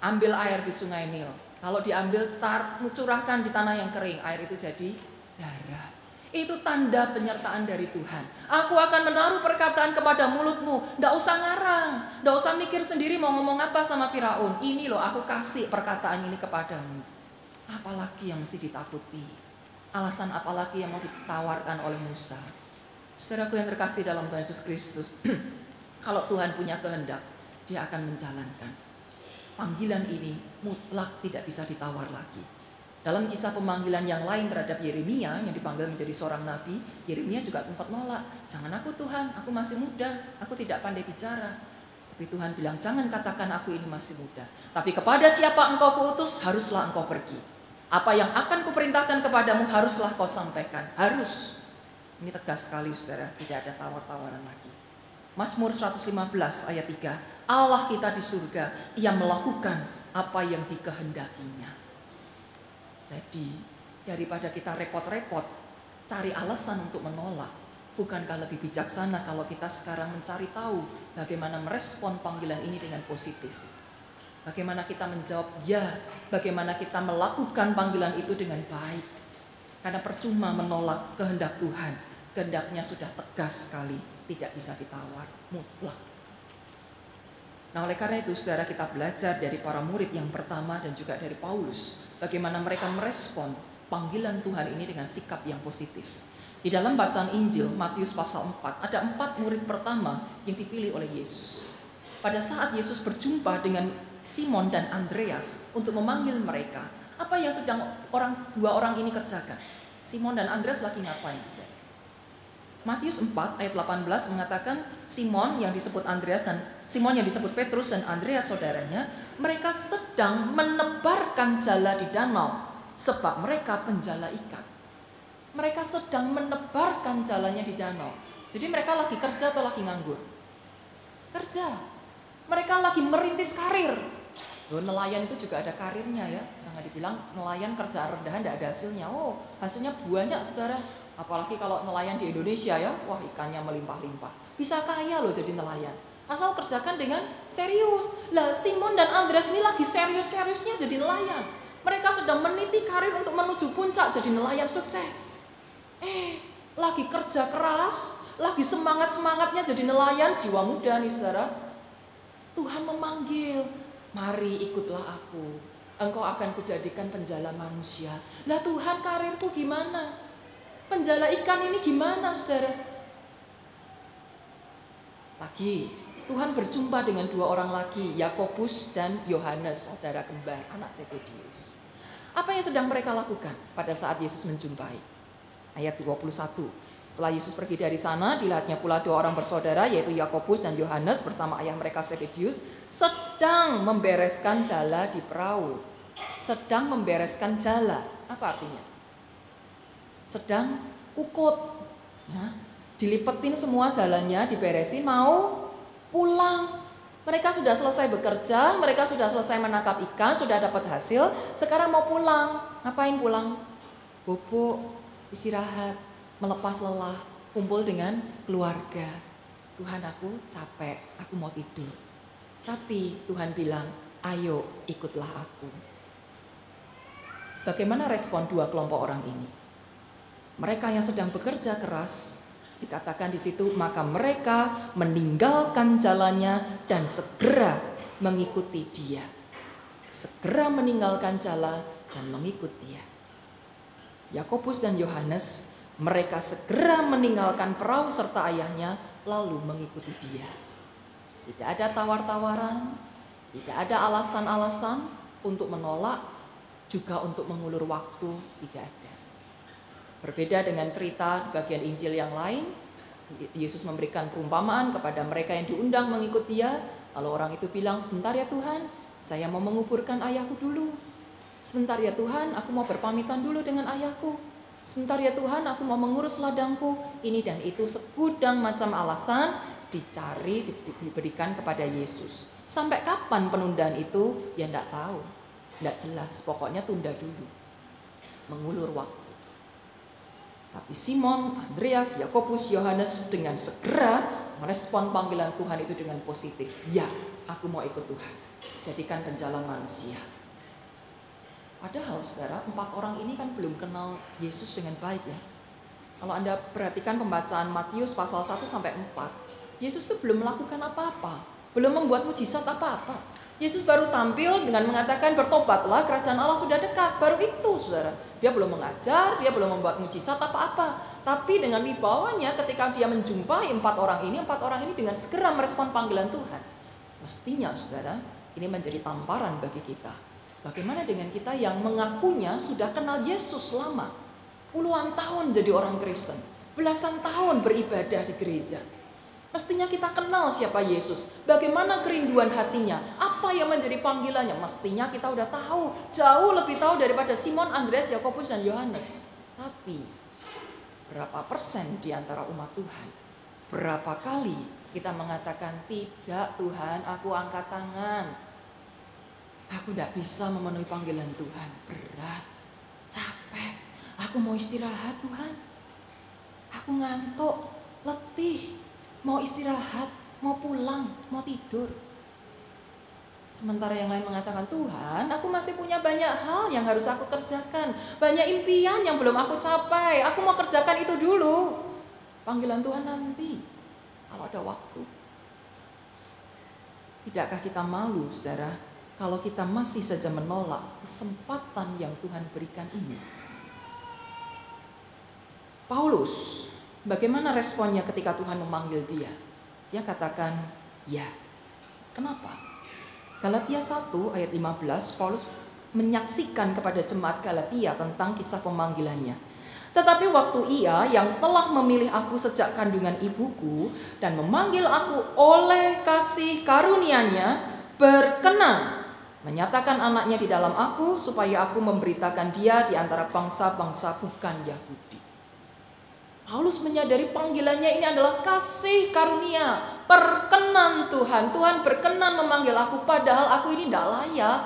B: Ambil air di sungai Nil. Kalau diambil, curahkan di tanah yang kering. Air itu jadi darah. Itu tanda penyertaan dari Tuhan. Aku akan menaruh perkataan kepada mulutmu. Nggak usah ngarang. Nggak usah mikir sendiri mau ngomong apa sama Firaun. Ini loh aku kasih perkataan ini kepadamu. Apalagi yang mesti ditakuti? Alasan apalagi yang mau ditawarkan oleh Musa? Saudaraku yang terkasih dalam Tuhan Yesus Kristus. Kalau Tuhan punya kehendak, Dia akan menjalankan. Panggilan ini mutlak tidak bisa ditawar lagi. Dalam kisah pemanggilan yang lain terhadap Yeremia yang dipanggil menjadi seorang nabi, Yeremia juga sempat nolak. Jangan aku Tuhan, aku masih muda, aku tidak pandai bicara. Tapi Tuhan bilang, jangan katakan aku ini masih muda. Tapi kepada siapa engkau kuutus, haruslah engkau pergi. Apa yang akan kuperintahkan kepadamu, haruslah kau sampaikan. Harus. Ini tegas sekali saudara, tidak ada tawar-tawaran lagi. Mazmur 115 ayat 3. Allah kita di surga, Ia melakukan apa yang dikehendakinya. Jadi daripada kita repot-repot cari alasan untuk menolak, bukankah lebih bijaksana kalau kita sekarang mencari tahu bagaimana merespon panggilan ini dengan positif? Bagaimana kita menjawab ya, bagaimana kita melakukan panggilan itu dengan baik. Karena percuma menolak kehendak Tuhan, kehendaknya sudah tegas sekali, tidak bisa ditawar, mutlak. Nah oleh karena itu saudara, kita belajar dari para murid yang pertama dan juga dari Paulus, bagaimana mereka merespon panggilan Tuhan ini dengan sikap yang positif. Di dalam bacaan Injil Matius pasal 4, ada 4 murid pertama yang dipilih oleh Yesus. Pada saat Yesus berjumpa dengan Simon dan Andreas untuk memanggil mereka, apa yang sedang dua orang ini kerjakan? Simon dan Andreas lagi ngapain saudara? Matius 4 ayat 18 mengatakan Simon yang disebut Petrus dan Andreas saudaranya, mereka sedang menebarkan jala di danau sebab mereka penjala ikan. Mereka sedang menebarkan jalannya di danau. Jadi mereka lagi kerja atau lagi nganggur? Kerja. Mereka lagi merintis karir. Loh, nelayan itu juga ada karirnya ya. Jangan dibilang nelayan kerja rendahan tidak ada hasilnya. Oh, hasilnya banyak saudara. Apalagi kalau nelayan di Indonesia ya, wah ikannya melimpah-limpah. Bisa kaya loh jadi nelayan. Asal kerjakan dengan serius. Lah Simon dan Andreas ini lagi serius-seriusnya jadi nelayan. Mereka sedang meniti karir untuk menuju puncak jadi nelayan sukses. Lagi kerja keras, lagi semangat-semangatnya jadi nelayan, jiwa muda nih saudara. Tuhan memanggil, mari ikutlah aku. Engkau akan kujadikan penjala manusia. Lah Tuhan, karirku gimana? Penjala ikan ini gimana saudara? Lagi Tuhan berjumpa dengan 2 orang lagi, Yakobus dan Yohanes, saudara kembar, anak Zebedius. Apa yang sedang mereka lakukan pada saat Yesus menjumpai? Ayat 21. Setelah Yesus pergi dari sana, dilihatnya pula 2 orang bersaudara, yaitu Yakobus dan Yohanes bersama ayah mereka Zebedius, sedang membereskan jala di perahu. Sedang membereskan jala. Apa artinya? Sedang kukut, ya, dilipetin semua jalannya, diberesin, mau pulang. Mereka sudah selesai bekerja, mereka sudah selesai menangkap ikan, sudah dapat hasil, sekarang mau pulang. Ngapain pulang? Bobok, istirahat, melepas lelah, kumpul dengan keluarga. Tuhan, aku capek, aku mau tidur. Tapi Tuhan bilang, ayo ikutlah aku. Bagaimana respon 2 kelompok orang ini? Mereka yang sedang bekerja keras, dikatakan di situ, maka mereka meninggalkan jalannya dan segera mengikuti Dia. Segera meninggalkan jala dan mengikut Dia. Yakobus dan Yohanes, mereka segera meninggalkan perahu serta ayahnya lalu mengikuti Dia. Tidak ada tawar-tawaran, tidak ada alasan-alasan untuk menolak, juga untuk mengulur waktu, tidak ada. Berbeda dengan cerita di bagian Injil yang lain, Yesus memberikan perumpamaan kepada mereka yang diundang mengikut Dia. Lalu orang itu bilang, sebentar ya Tuhan, saya mau menguburkan ayahku dulu. Sebentar ya Tuhan, aku mau berpamitan dulu dengan ayahku. Sebentar ya Tuhan, aku mau mengurus ladangku. Ini dan itu, segudang macam alasan dicari, diberikan kepada Yesus. Sampai kapan penundaan itu? Ya enggak tahu, enggak jelas. Pokoknya tunda dulu, mengulur waktu. Tapi Simon, Andreas, Yakobus, Yohanes dengan segera merespon panggilan Tuhan itu dengan positif. Ya, aku mau ikut Tuhan. Jadikan penjalan manusia. Padahal saudara, 4 orang ini kan belum kenal Yesus dengan baik ya. Kalau Anda perhatikan pembacaan Matius pasal 1 sampai 4, Yesus itu belum melakukan apa-apa, belum membuat mujizat apa-apa. Yesus baru tampil dengan mengatakan bertobatlah, kerajaan Allah sudah dekat. Baru itu saudara. Dia belum mengajar, dia belum membuat mujizat apa-apa. Tapi dengan wibawanya ketika dia menjumpai 4 orang ini dengan segera merespon panggilan Tuhan. Mestinya saudara, ini menjadi tamparan bagi kita. Bagaimana dengan kita yang mengakunya sudah kenal Yesus lama? Puluhan tahun jadi orang Kristen, belasan tahun beribadah di gereja. Mestinya kita kenal siapa Yesus, bagaimana kerinduan hatinya, apa yang menjadi panggilannya. Mestinya kita udah tahu, jauh lebih tahu daripada Simon, Andreas, Yakobus, dan Yohanes. Tapi berapa persen di antara umat Tuhan? Berapa kali kita mengatakan, tidak Tuhan, aku angkat tangan. Aku tidak bisa memenuhi panggilan Tuhan, berat, capek. Aku mau istirahat Tuhan. Aku ngantuk, letih. Mau istirahat, mau pulang, mau tidur. Sementara yang lain mengatakan, Tuhan, aku masih punya banyak hal yang harus aku kerjakan. Banyak impian yang belum aku capai. Aku mau kerjakan itu dulu. Panggilan Tuhan nanti, kalau ada waktu. Tidakkah kita malu, saudara, kalau kita masih saja menolak kesempatan yang Tuhan berikan ini? Paulus, bagaimana responnya ketika Tuhan memanggil dia? Dia katakan, ya. Kenapa? Galatia 1 ayat 15, Paulus menyaksikan kepada jemaat Galatia tentang kisah pemanggilannya. Tetapi waktu Ia yang telah memilih aku sejak kandungan ibuku dan memanggil aku oleh kasih karunia-Nya berkenan menyatakan anaknya di dalam aku supaya aku memberitakan dia di antara bangsa-bangsa bukan Yahudi. Paulus menyadari panggilannya ini adalah kasih karunia, perkenan Tuhan. Tuhan berkenan memanggil aku padahal aku ini tidak layak.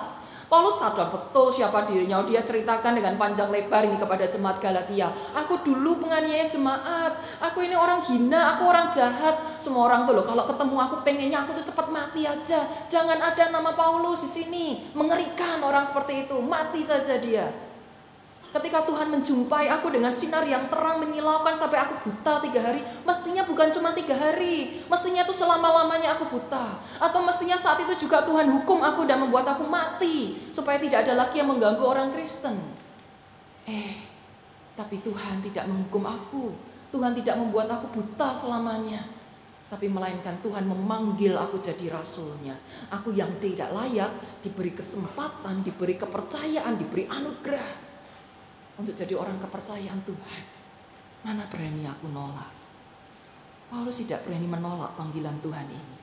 B: Paulus sadar betul siapa dirinya. Dia ceritakan dengan panjang lebar ini kepada jemaat Galatia. Aku dulu penganiaya jemaat. Aku ini orang hina, aku orang jahat. Semua orang tuh loh, kalau ketemu aku pengennya aku tuh cepat mati aja. Jangan ada nama Paulus di sini. Mengerikan orang seperti itu. Mati saja dia. Ketika Tuhan menjumpai aku dengan sinar yang terang menyilaukan sampai aku buta 3 hari. Mestinya bukan cuma 3 hari. Mestinya itu selama-lamanya aku buta. Atau mestinya saat itu juga Tuhan hukum aku dan membuat aku mati. Supaya tidak ada lagi yang mengganggu orang Kristen. Tapi Tuhan tidak menghukum aku. Tuhan tidak membuat aku buta selamanya. Tapi melainkan Tuhan memanggil aku jadi rasulnya. Aku yang tidak layak diberi kesempatan, diberi kepercayaan, diberi anugerah untuk jadi orang kepercayaan Tuhan. Mana berani aku nolak? Paulus tidak berani menolak panggilan Tuhan ini.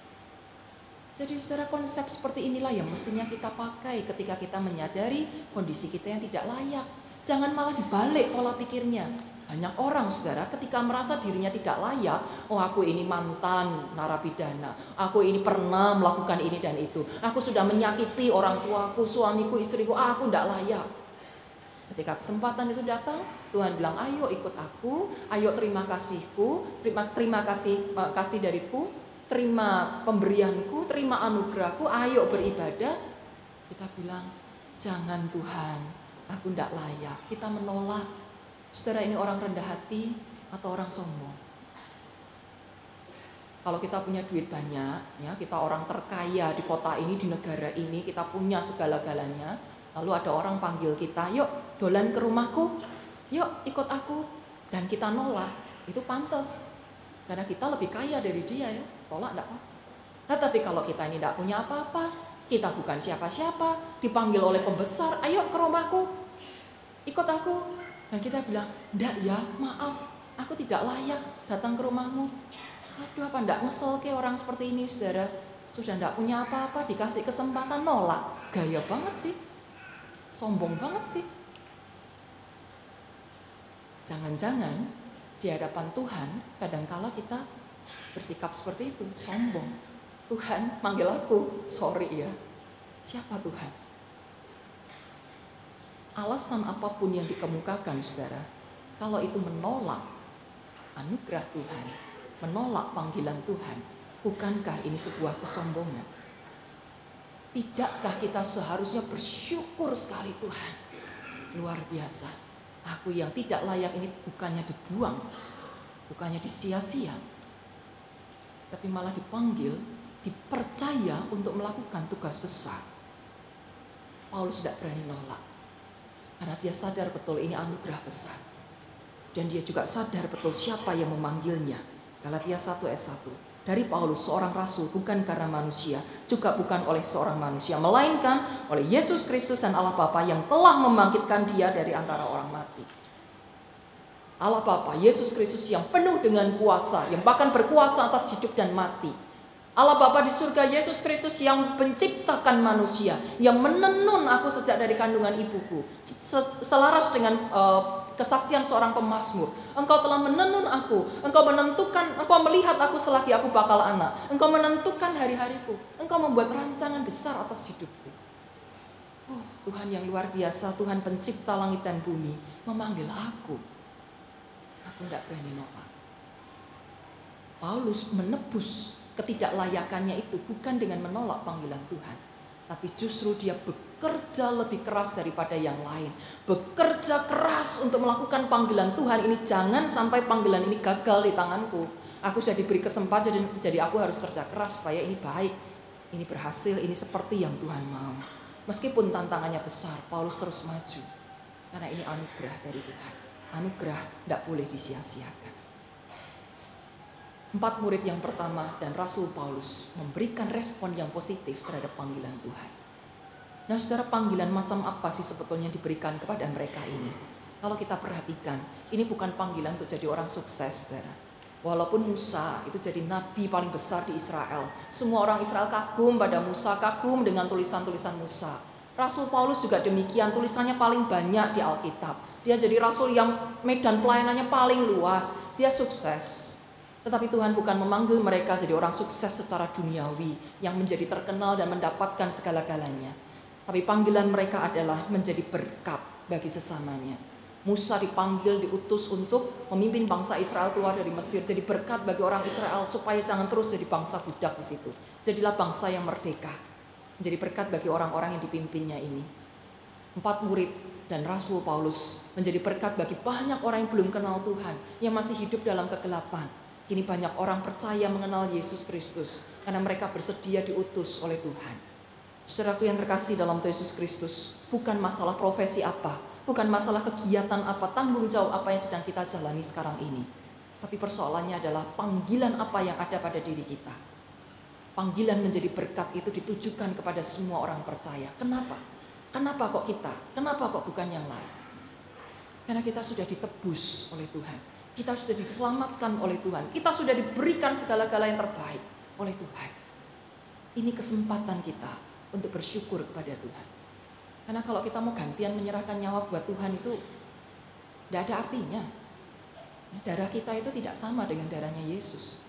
B: Jadi saudara, konsep seperti inilah yang mestinya kita pakai ketika kita menyadari kondisi kita yang tidak layak. Jangan malah dibalik pola pikirnya. Banyak orang saudara ketika merasa dirinya tidak layak, oh aku ini mantan narapidana, aku ini pernah melakukan ini dan itu, aku sudah menyakiti orang tuaku, suamiku, istriku, aku tidak layak. Ketika kesempatan itu datang, Tuhan bilang, ayo ikut aku, ayo terima kasihku, terima kasih dariku, terima pemberianku, terima anugerahku, ayo beribadah. Kita bilang, jangan Tuhan, aku tidak layak. Kita menolak. Saudara, ini orang rendah hati atau orang sombong? Kalau kita punya duit banyak, ya, kita orang terkaya di kota ini, di negara ini, kita punya segala-galanya. Lalu ada orang panggil kita, yuk dolan ke rumahku, yuk ikut aku. Dan kita nolak, itu pantas. Karena kita lebih kaya dari dia ya, tolak enggak apa-apa. Nah tapi kalau kita ini tidak punya apa-apa, kita bukan siapa-siapa, dipanggil oleh pembesar, ayo ke rumahku, ikut aku. Dan kita bilang, "Ndak ya, maaf, aku tidak layak datang ke rumahmu." Aduh, apa ndak ngesel ke orang seperti ini, saudara? Sudah ndak punya apa-apa, dikasih kesempatan nolak. Gaya banget sih. Sombong banget sih. Jangan-jangan di hadapan Tuhan kadangkala kita bersikap seperti itu, sombong. Tuhan manggil aku, sorry ya. Siapa Tuhan? Alasan apapun yang dikemukakan, saudara, kalau itu menolak anugerah Tuhan, menolak panggilan Tuhan, bukankah ini sebuah kesombongan? Tidakkah kita seharusnya bersyukur sekali, Tuhan? Luar biasa. Aku yang tidak layak ini bukannya dibuang, bukannya disia-sia, tapi malah dipanggil, dipercaya untuk melakukan tugas besar. Paulus tidak berani nolak, karena dia sadar betul ini anugerah besar. Dan dia juga sadar betul siapa yang memanggilnya. Galatia 1 ayat 1. Dari Paulus, seorang rasul, bukan karena manusia, juga bukan oleh seorang manusia, melainkan oleh Yesus Kristus dan Allah Bapa yang telah membangkitkan dia dari antara orang mati. Allah Bapa, Yesus Kristus yang penuh dengan kuasa, yang bahkan berkuasa atas hidup dan mati. Allah Bapa di surga, Yesus Kristus yang penciptakan manusia, yang menenun aku sejak dari kandungan ibuku. Selaras dengan kesaksian seorang pemazmur. Engkau telah menenun aku, engkau menentukan, engkau melihat aku selagi aku bakal anak. Engkau menentukan hari-hariku, engkau membuat rancangan besar atas hidupku. Oh, Tuhan yang luar biasa, Tuhan pencipta langit dan bumi, memanggil aku. Aku tidak berani nolak. Paulus menebus ketidaklayakannya itu bukan dengan menolak panggilan Tuhan, tapi justru dia bekerja lebih keras daripada yang lain. Bekerja keras untuk melakukan panggilan Tuhan ini. Jangan sampai panggilan ini gagal di tanganku. Aku sudah diberi kesempatan, jadi aku harus kerja keras supaya ini baik, ini berhasil, ini seperti yang Tuhan mau. Meskipun tantangannya besar, Paulus terus maju. Karena ini anugerah dari Tuhan. Anugerah tidak boleh disia-siakan. 4 murid yang pertama dan Rasul Paulus memberikan respon yang positif terhadap panggilan Tuhan. Nah, saudara, panggilan macam apa sih sebetulnya diberikan kepada mereka ini? Kalau kita perhatikan, ini bukan panggilan untuk jadi orang sukses, saudara. Walaupun Musa itu jadi nabi paling besar di Israel. Semua orang Israel kagum pada Musa, kagum dengan tulisan-tulisan Musa. Rasul Paulus juga demikian, tulisannya paling banyak di Alkitab. Dia jadi rasul yang medan pelayanannya paling luas. Dia sukses. Tetapi Tuhan bukan memanggil mereka jadi orang sukses secara duniawi yang menjadi terkenal dan mendapatkan segala-galanya. Tapi panggilan mereka adalah menjadi berkat bagi sesamanya. Musa dipanggil, diutus untuk memimpin bangsa Israel keluar dari Mesir. Jadi berkat bagi orang Israel supaya jangan terus jadi bangsa budak di situ. Jadilah bangsa yang merdeka. Menjadi berkat bagi orang-orang yang dipimpinnya ini. 4 murid dan Rasul Paulus menjadi berkat bagi banyak orang yang belum kenal Tuhan, yang masih hidup dalam kegelapan. Kini banyak orang percaya mengenal Yesus Kristus karena mereka bersedia diutus oleh Tuhan. Saudaraku yang terkasih dalam Yesus Kristus, bukan masalah profesi apa, bukan masalah kegiatan apa, tanggung jawab apa yang sedang kita jalani sekarang ini. Tapi persoalannya adalah panggilan apa yang ada pada diri kita. Panggilan menjadi berkat itu ditujukan kepada semua orang percaya. Kenapa? Kenapa kok kita? Kenapa kok bukan yang lain? Karena kita sudah ditebus oleh Tuhan. Kita sudah diselamatkan oleh Tuhan. Kita sudah diberikan segala-gala yang terbaik oleh Tuhan. Ini kesempatan kita untuk bersyukur kepada Tuhan. Karena kalau kita mau gantian menyerahkan nyawa buat Tuhan itu tidak ada artinya. Darah kita itu tidak sama dengan darahnya Yesus.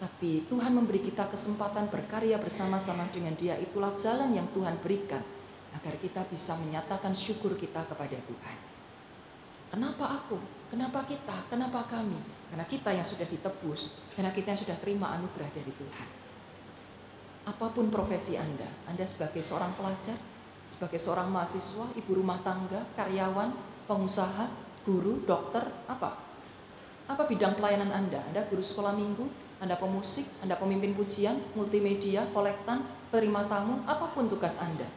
B: Tapi Tuhan memberi kita kesempatan berkarya bersama-sama dengan Dia. Itulah jalan yang Tuhan berikan agar kita bisa menyatakan syukur kita kepada Tuhan. Kenapa aku? Kenapa kita? Kenapa kami? Karena kita yang sudah ditebus, karena kita yang sudah terima anugerah dari Tuhan. Apapun profesi Anda sebagai seorang pelajar, sebagai seorang mahasiswa, ibu rumah tangga, karyawan, pengusaha, guru, dokter, apa? Apa bidang pelayanan Anda? Anda guru sekolah minggu, Anda pemusik, Anda pemimpin pujian, multimedia, kolektan, penerima tamu, apapun tugas Anda.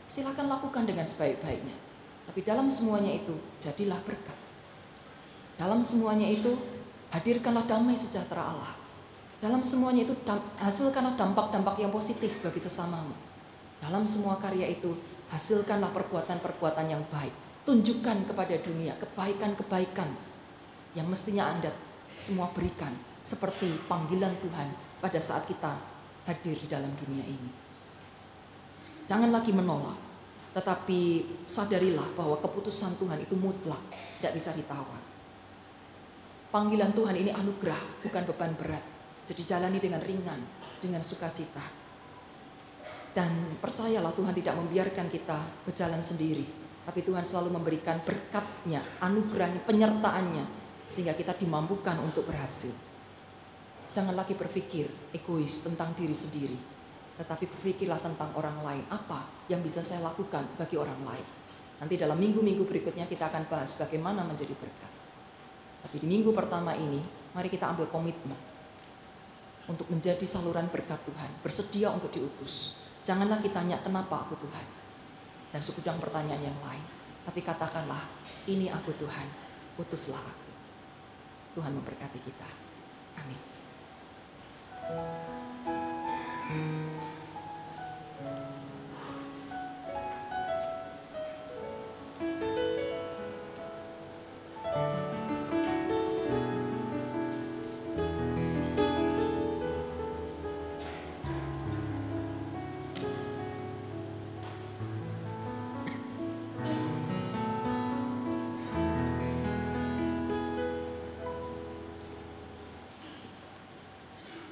B: Silakan lakukan dengan sebaik-baiknya. Tapi dalam semuanya itu, jadilah berkat. Dalam semuanya itu, hadirkanlah damai sejahtera Allah. Dalam semuanya itu, hasilkanlah dampak-dampak yang positif bagi sesamamu. Dalam semua karya itu, hasilkanlah perbuatan-perbuatan yang baik. tunjukkan kepada dunia kebaikan-kebaikan yang mestinya Anda semua berikan, seperti panggilan Tuhan pada saat kita hadir di dalam dunia ini. Jangan lagi menolak, tetapi sadarilah bahwa keputusan Tuhan itu mutlak, tidak bisa ditawar. Panggilan Tuhan ini anugerah, bukan beban berat. Jadi jalani dengan ringan, dengan sukacita. Dan percayalah Tuhan tidak membiarkan kita berjalan sendiri, tapi Tuhan selalu memberikan berkat-Nya, anugerah-Nya, penyertaan-Nya, sehingga kita dimampukan untuk berhasil. Jangan lagi berpikir egois tentang diri sendiri, tetapi berpikirlah tentang orang lain. Apa yang bisa saya lakukan bagi orang lain? Nanti dalam minggu-minggu berikutnya kita akan bahas bagaimana menjadi berkat. Tapi di minggu pertama ini, mari kita ambil komitmen untuk menjadi saluran berkat Tuhan, bersedia untuk diutus. Jangan lagi tanya kenapa aku Tuhan, dan segudang pertanyaan yang lain. Tapi katakanlah, ini aku Tuhan, utuslah aku. Tuhan memberkati kita. Amin.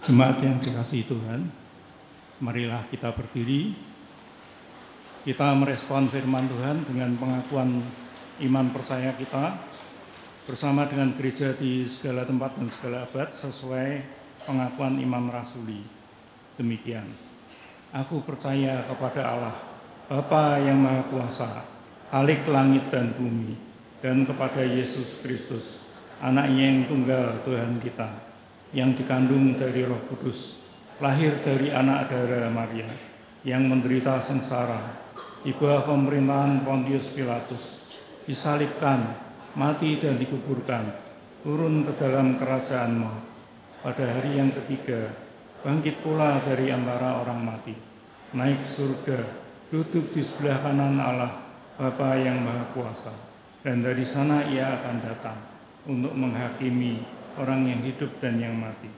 D: Jemaat yang dikasihi Tuhan, marilah kita berdiri. Kita merespon firman Tuhan dengan pengakuan iman percaya kita bersama dengan gereja di segala tempat dan segala abad sesuai pengakuan imam rasuli. Demikian, aku percaya kepada Allah, Bapa yang Maha Kuasa, Khalik langit dan bumi, dan kepada Yesus Kristus, Anak-Nya yang tunggal Tuhan kita, yang dikandung dari Roh Kudus, lahir dari anak darah Maria, yang menderita sengsara di bawah pemerintahan Pontius Pilatus, disalibkan, mati dan dikuburkan, turun ke dalam kerajaan maut. Pada hari yang ketiga, bangkit pula dari antara orang mati, naik surga, duduk di sebelah kanan Allah, Bapa yang Maha Kuasa, dan dari sana Ia akan datang untuk menghakimi orang yang hidup dan yang mati.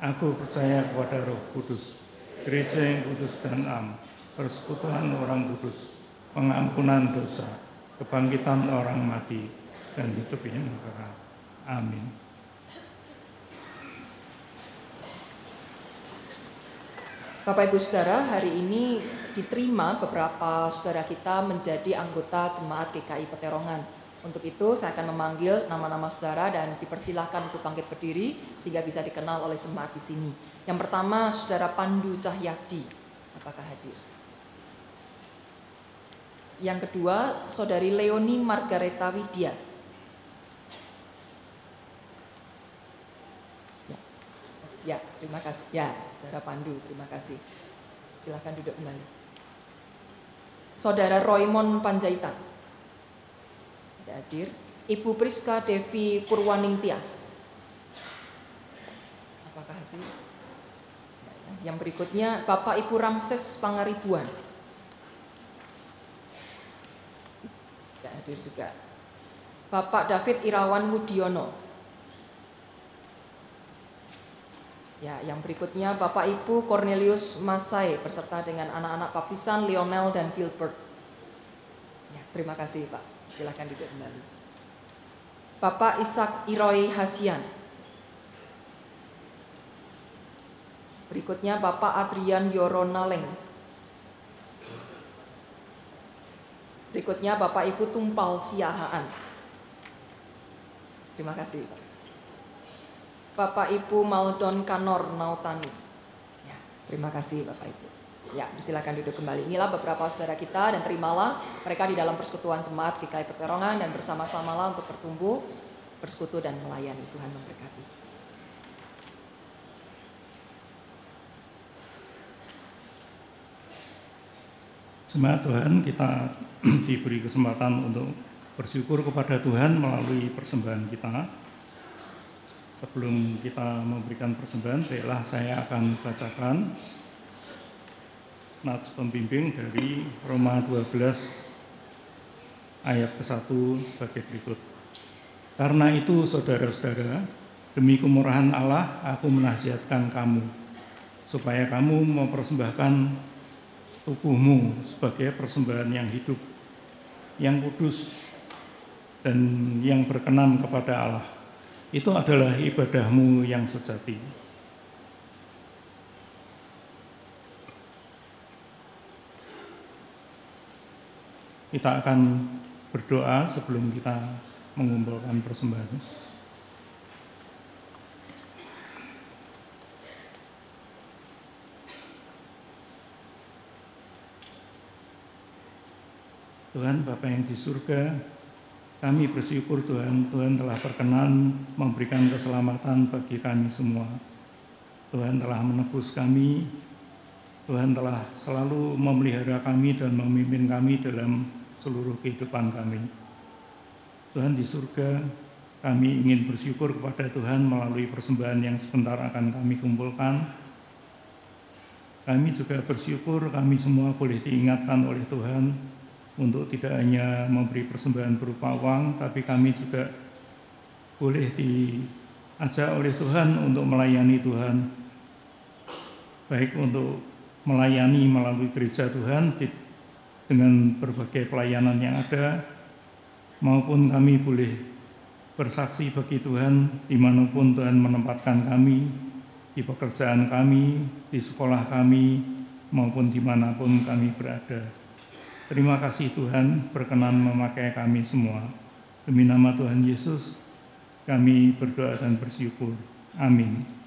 D: Aku percaya kepada Roh Kudus, gereja yang kudus dan am, persekutuan orang kudus, pengampunan dosa, kebangkitan orang mati, dan hidup yang kekal. Amin.
B: Bapak Ibu Saudara, hari ini diterima beberapa saudara kita menjadi anggota Jemaat GKI Peterongan. Untuk itu saya akan memanggil nama-nama saudara dan dipersilahkan untuk bangkit berdiri sehingga bisa dikenal oleh jemaat di sini. Yang pertama, Saudara Pandu Cahyadi, apakah hadir? Yang kedua, Saudari Leoni Margareta Widya. Ya, terima kasih. Ya, Saudara Pandu, terima kasih. Silakan duduk kembali. Saudara Roymon Panjaitan. Tidak hadir. Ibu Priska Devi Purwaningtyas. Apakah hadir? Yang berikutnya Bapak Ibu Ramses Pangaribuan. Tidak hadir juga. Bapak David Irawan Wudiono. Ya, yang berikutnya Bapak Ibu Cornelius Masai beserta dengan anak-anak baptisan Lionel dan Gilbert. Ya, terima kasih Pak. Silakan duduk kembali. Bapak Ishak Iroi Hasian. Berikutnya Bapak Adrian Yoronaleng. Berikutnya Bapak Ibu Tumpal Siahaan. Terima kasih Pak. Bapak Ibu Maldon Kanor Nautani. Ya, terima kasih Bapak Ibu. Ya, silakan duduk kembali. Inilah beberapa saudara kita dan terimalah mereka di dalam persekutuan jemaat GKI Peterongan dan bersama-samalah untuk bertumbuh, bersekutu dan melayani. Tuhan memberkati.
D: Jemaat Tuhan, kita diberi kesempatan untuk bersyukur kepada Tuhan melalui persembahan kita. Sebelum kita memberikan persembahan, baiklah saya akan bacakan nats pembimbing dari Roma 12 ayat ke-1 sebagai berikut. Karena itu saudara-saudara, demi kemurahan Allah aku menasihatkan kamu, supaya kamu mempersembahkan tubuhmu sebagai persembahan yang hidup, yang kudus, dan yang berkenan kepada Allah. Itu adalah ibadahmu yang sejati. Kita akan berdoa sebelum kita mengumpulkan persembahan. Tuhan Bapa yang di surga, kami bersyukur Tuhan telah berkenan memberikan keselamatan bagi kami semua. Tuhan telah menebus kami, Tuhan telah selalu memelihara kami dan memimpin kami dalam seluruh kehidupan kami. Tuhan di surga, kami ingin bersyukur kepada Tuhan melalui persembahan yang sebentar akan kami kumpulkan. Kami juga bersyukur kami semua boleh diingatkan oleh Tuhan untuk tidak hanya memberi persembahan berupa uang, tapi kami juga boleh diajak oleh Tuhan untuk melayani Tuhan, baik untuk melayani melalui gereja Tuhan dengan berbagai pelayanan yang ada, maupun kami boleh bersaksi bagi Tuhan dimanapun Tuhan menempatkan kami, di pekerjaan kami, di sekolah kami, maupun dimanapun kami berada. Terima kasih Tuhan berkenan memakai kami semua. Demi nama Tuhan Yesus, kami berdoa dan bersyukur. Amin.
E: Amen.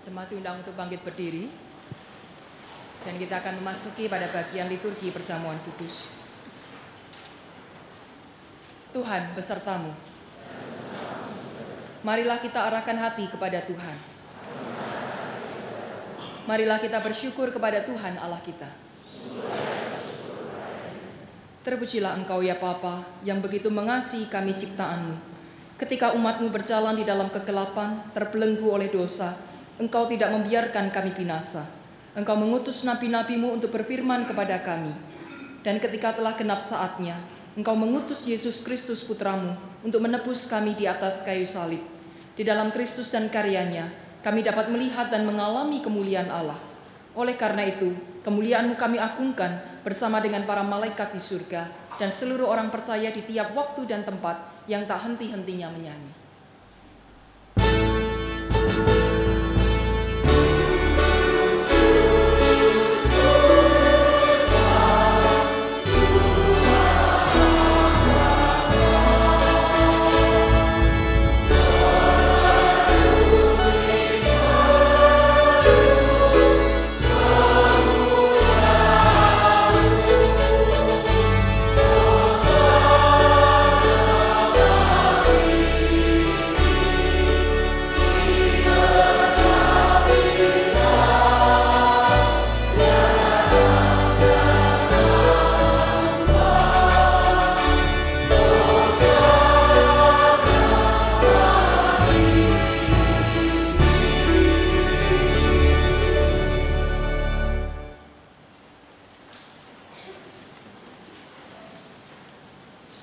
B: Jemaat diundang untuk bangkit berdiri. Dan kita akan memasuki pada bagian liturgi perjamuan kudus. Tuhan besertamu. Marilah kita arahkan hati kepada Tuhan. Marilah kita bersyukur kepada Tuhan Allah kita. Terpujilah Engkau ya Bapa yang begitu mengasihi kami ciptaan-Mu. Ketika umat-Mu berjalan di dalam kegelapan, terbelenggu oleh dosa, Engkau tidak membiarkan kami binasa. Engkau mengutus nabi-nabi-Mu untuk berfirman kepada kami. Dan ketika telah genap saatnya, Engkau mengutus Yesus Kristus Putra-Mu untuk menebus kami di atas kayu salib. Di dalam Kristus dan karyanya, kami dapat melihat dan mengalami kemuliaan Allah. Oleh karena itu, kemuliaan-Mu kami agungkan bersama dengan para malaikat di surga dan seluruh orang percaya di tiap waktu dan tempat yang tak henti-hentinya menyanyi.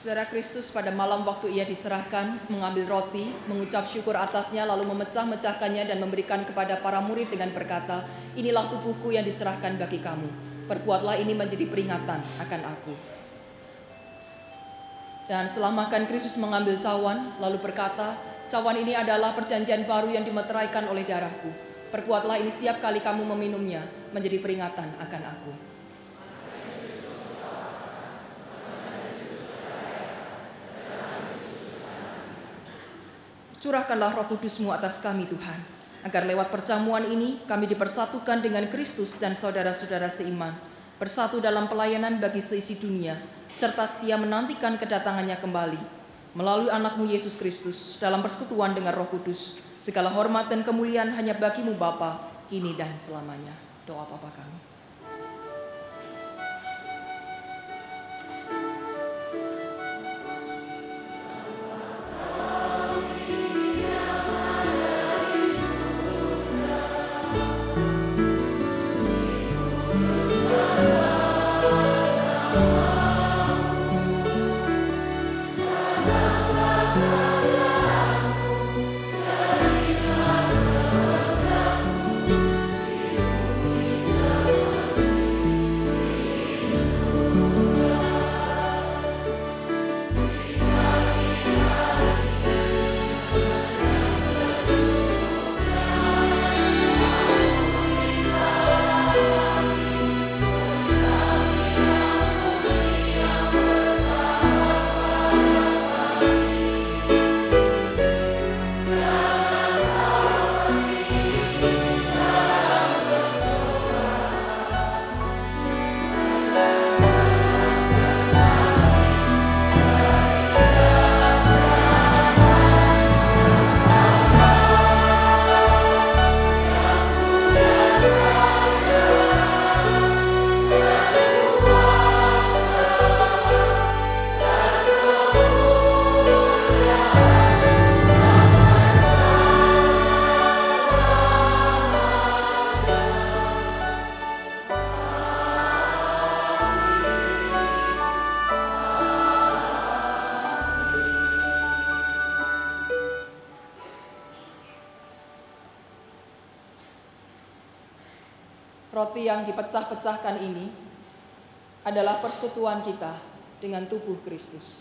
B: Saudara Kristus pada malam waktu ia diserahkan, mengambil roti, mengucap syukur atasnya, lalu memecah-mecahkannya dan memberikan kepada para murid dengan berkata, "Inilah tubuhku yang diserahkan bagi kamu. Perbuatlah ini menjadi peringatan akan aku." Dan setelah makan, Kristus mengambil cawan, lalu berkata, "Cawan ini adalah perjanjian baru yang dimeteraikan oleh darahku. Perbuatlah ini setiap kali kamu meminumnya, menjadi peringatan akan aku." Curahkanlah Roh Kudus-Mu atas kami Tuhan, agar lewat perjamuan ini kami dipersatukan dengan Kristus dan saudara-saudara seiman, bersatu dalam pelayanan bagi seisi dunia, serta setia menantikan kedatangannya kembali. Melalui anak-Mu Yesus Kristus, dalam persekutuan dengan Roh Kudus, segala hormat dan kemuliaan hanya bagi-Mu Bapa, kini dan selamanya. Doa Bapa kami. Roti yang dipecah-pecahkan ini adalah persekutuan kita dengan tubuh Kristus.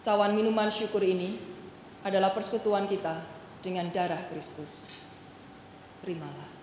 B: Cawan minuman syukur ini adalah persekutuan kita dengan darah Kristus. Terimalah.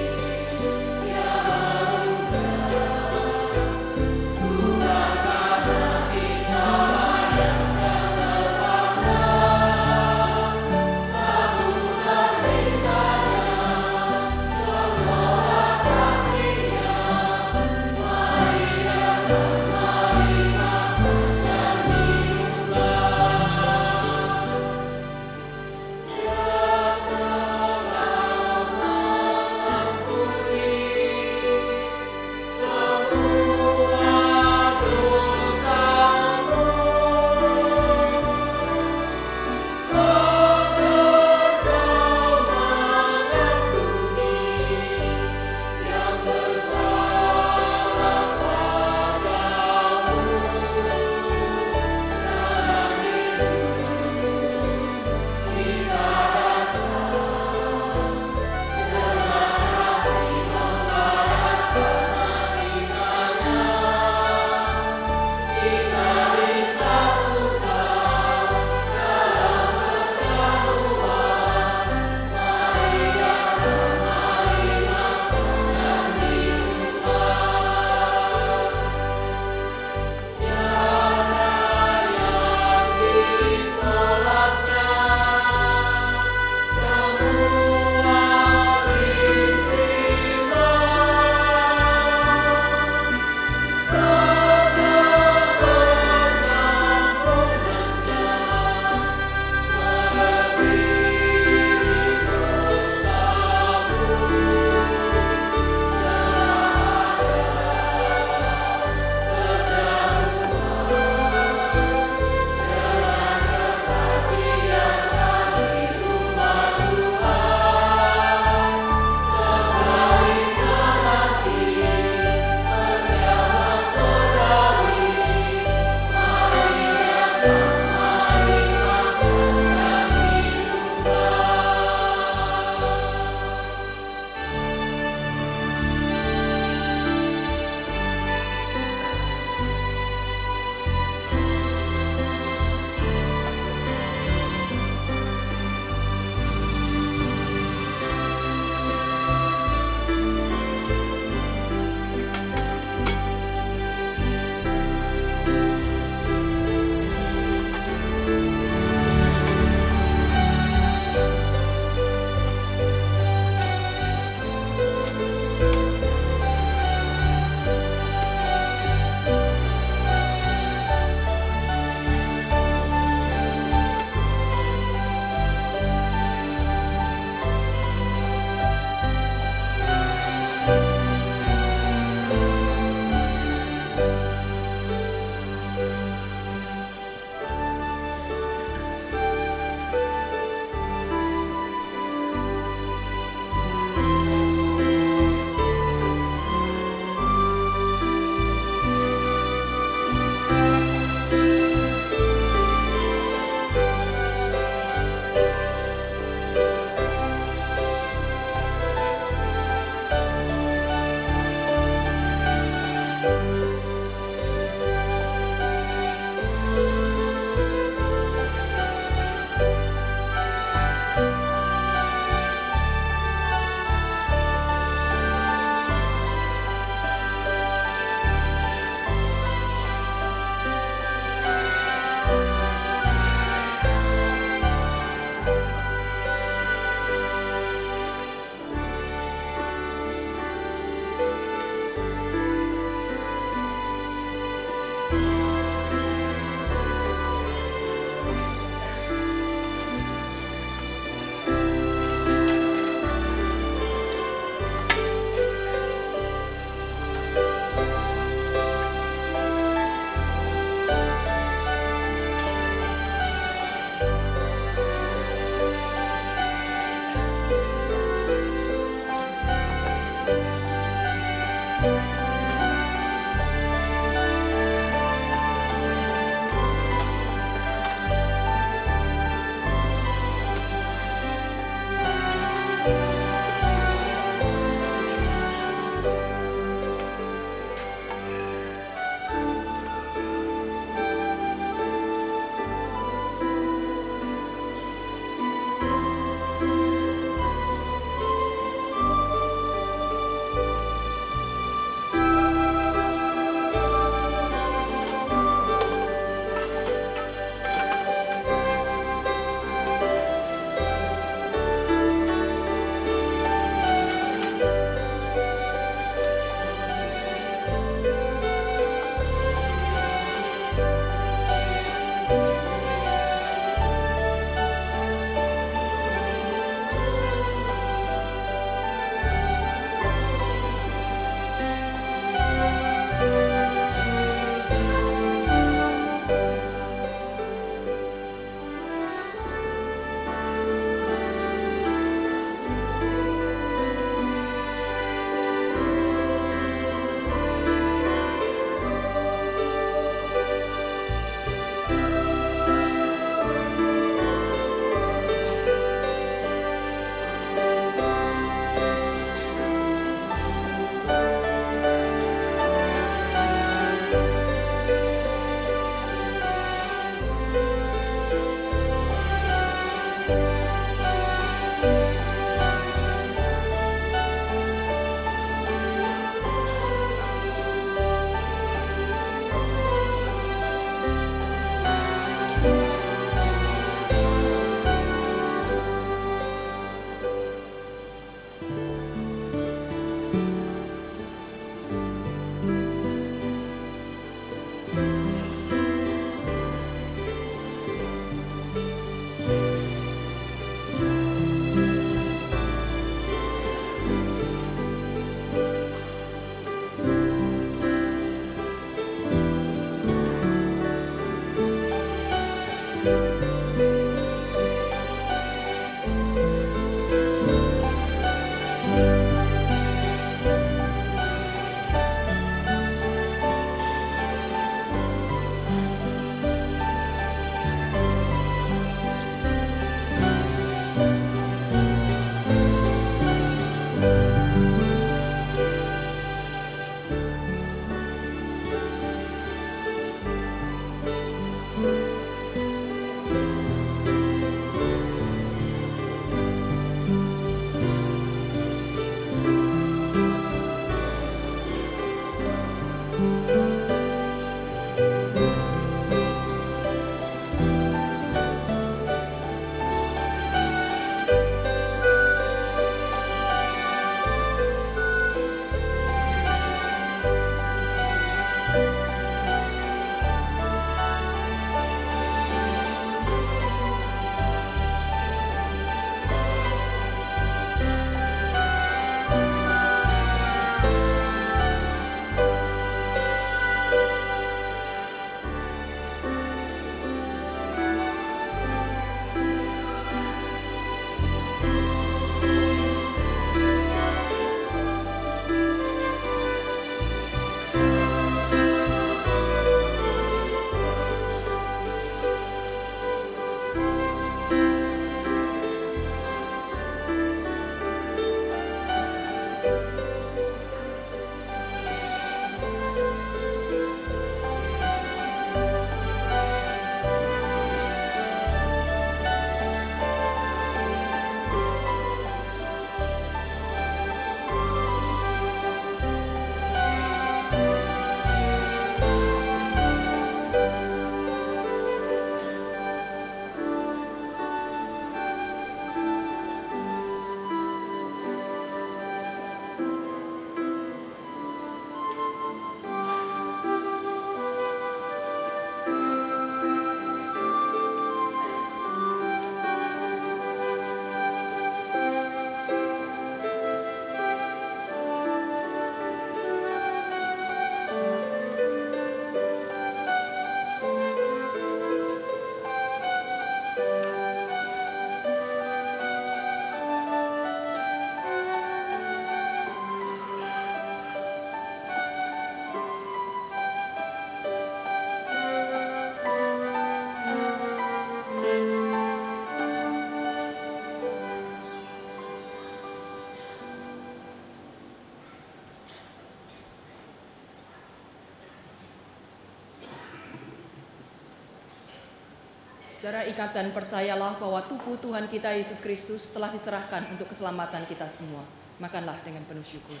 B: Saudara, ingat dan percayalah bahwa tubuh Tuhan kita Yesus Kristus telah diserahkan untuk keselamatan kita semua. Makanlah dengan penuh syukur.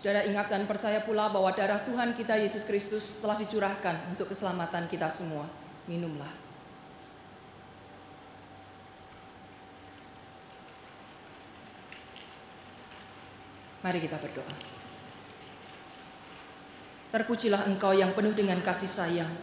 B: Saudara, ingat dan percaya pula bahwa darah Tuhan kita Yesus Kristus telah dicurahkan untuk keselamatan kita semua. Minumlah. Mari kita berdoa. Terpujilah Engkau yang penuh dengan kasih sayang.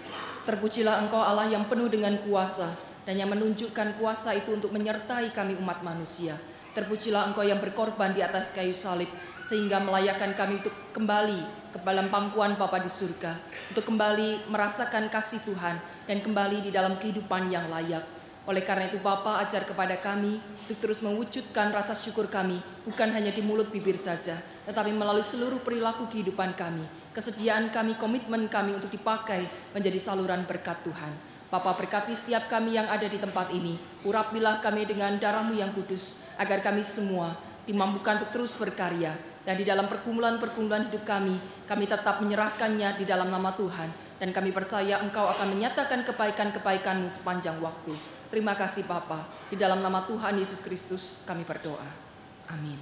B: Terpujilah Engkau Allah yang penuh dengan kuasa dan yang menunjukkan kuasa itu untuk menyertai kami umat manusia. Terpujilah Engkau yang berkorban di atas kayu salib sehingga melayakkan kami untuk kembali ke dalam pangkuan Bapa di surga, untuk kembali merasakan kasih Tuhan dan kembali di dalam kehidupan yang layak. Oleh karena itu Bapa, ajar kepada kami untuk terus mewujudkan rasa syukur kami, bukan hanya di mulut bibir saja, tetapi melalui seluruh perilaku kehidupan kami, kesediaan kami, komitmen kami untuk dipakai menjadi saluran berkat Tuhan. Bapa, berkati setiap kami yang ada di tempat ini, urapilah kami dengan darah-Mu yang kudus, agar kami semua dimampukan untuk terus berkarya, dan di dalam pergumulan-pergumulan hidup kami tetap menyerahkannya di dalam nama Tuhan, dan kami percaya Engkau akan menyatakan kebaikan-kebaikan-Mu sepanjang waktu. Terima kasih Bapa, di dalam nama Tuhan Yesus Kristus kami berdoa. Amin.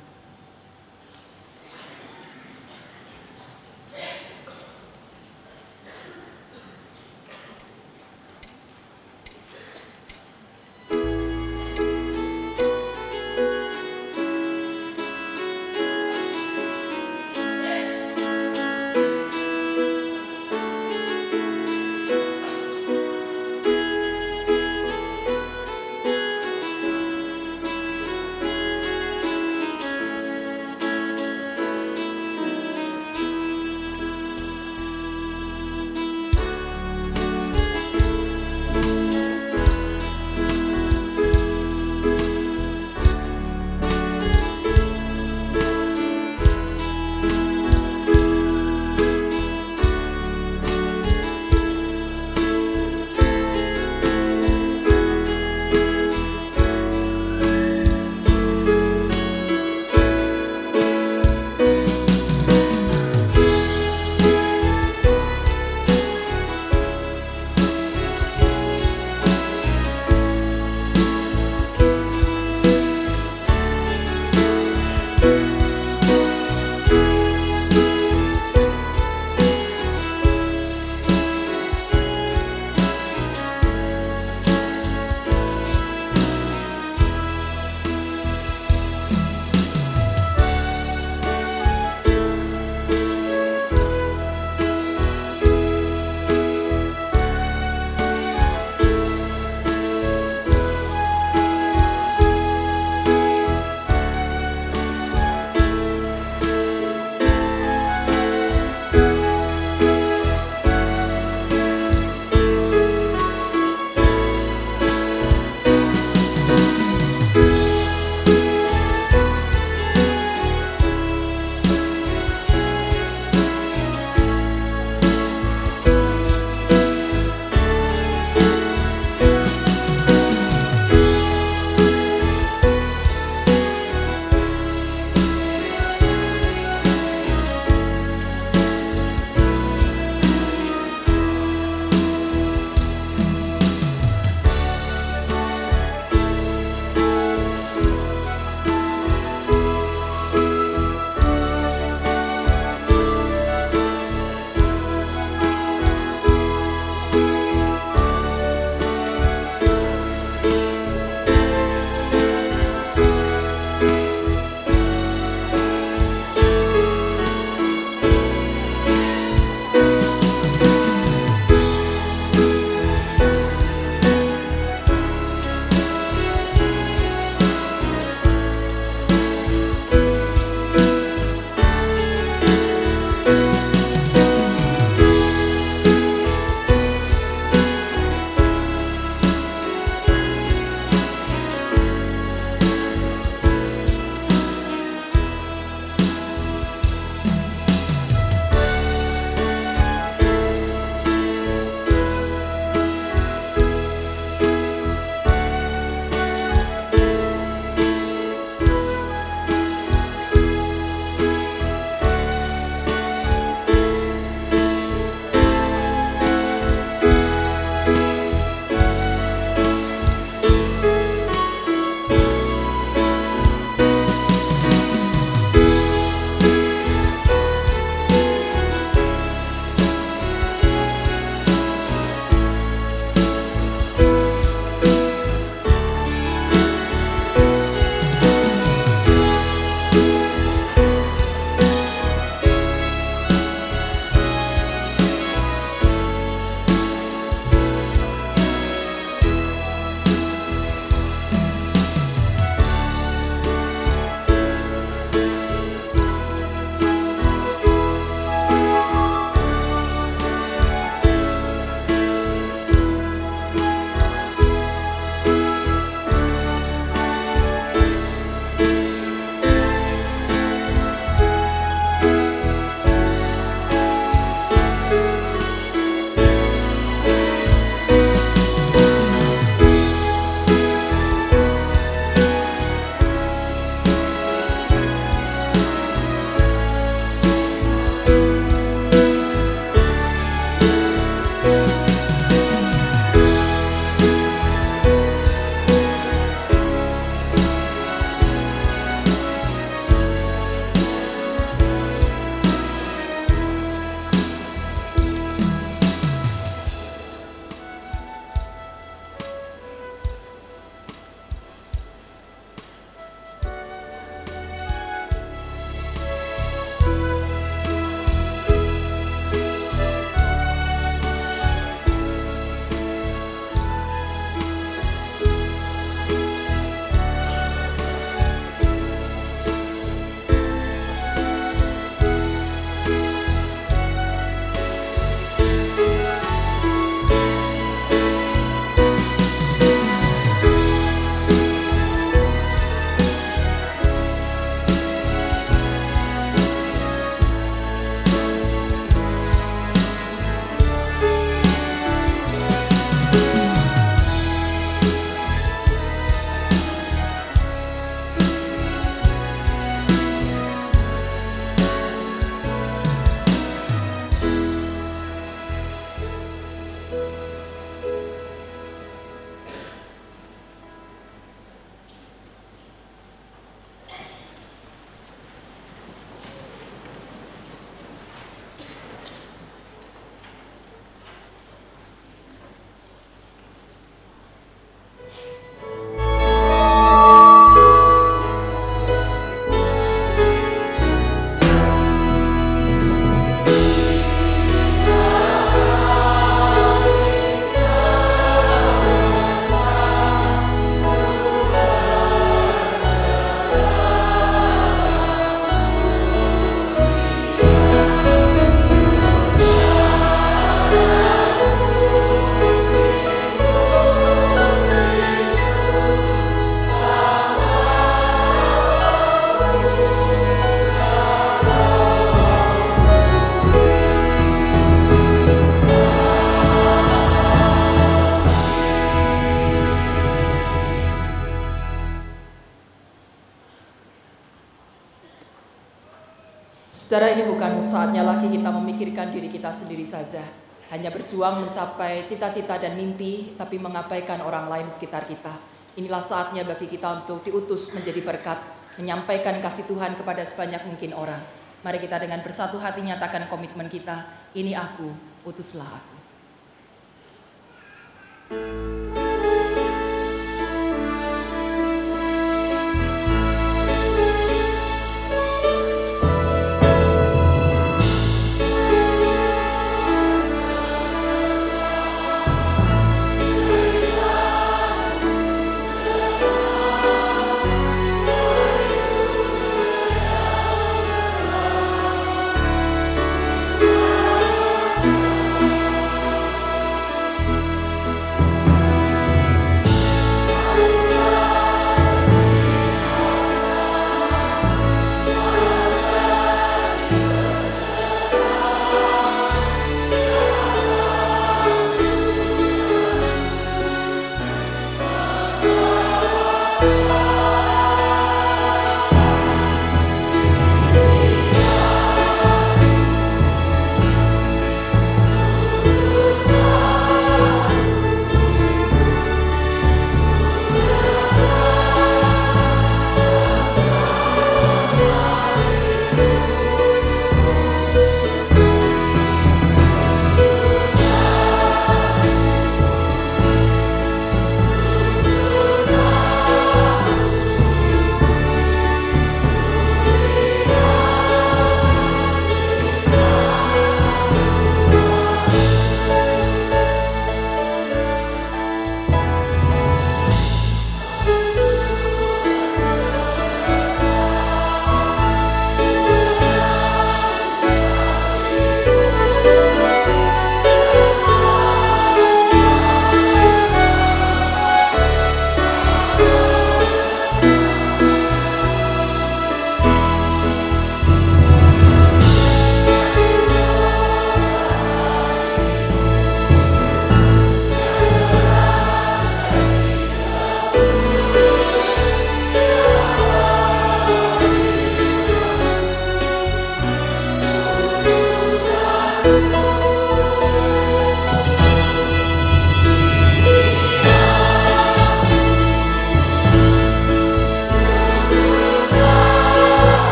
B: Saudara, ini bukan saatnya lagi kita memikirkan diri kita sendiri saja, hanya berjuang mencapai cita-cita dan mimpi, tapi mengabaikan orang lain di sekitar kita. Inilah saatnya bagi kita untuk diutus menjadi berkat, menyampaikan kasih Tuhan kepada sebanyak mungkin orang. Mari kita dengan bersatu hati nyatakan komitmen kita, ini aku, utuslah aku.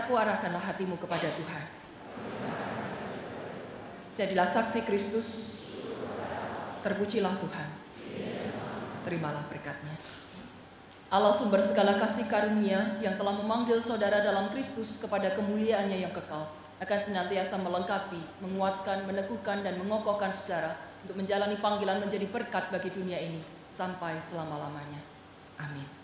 B: saudaraku, arahkanlah hatimu kepada Tuhan. Jadilah saksi Kristus, terpujilah Tuhan. Terimalah berkat-Nya. Allah sumber segala kasih karunia yang telah memanggil saudara dalam Kristus kepada kemuliaan-Nya yang kekal, akan senantiasa melengkapi, menguatkan, meneguhkan, dan mengokohkan saudara untuk menjalani panggilan menjadi berkat bagi dunia ini sampai selama-lamanya. Amin.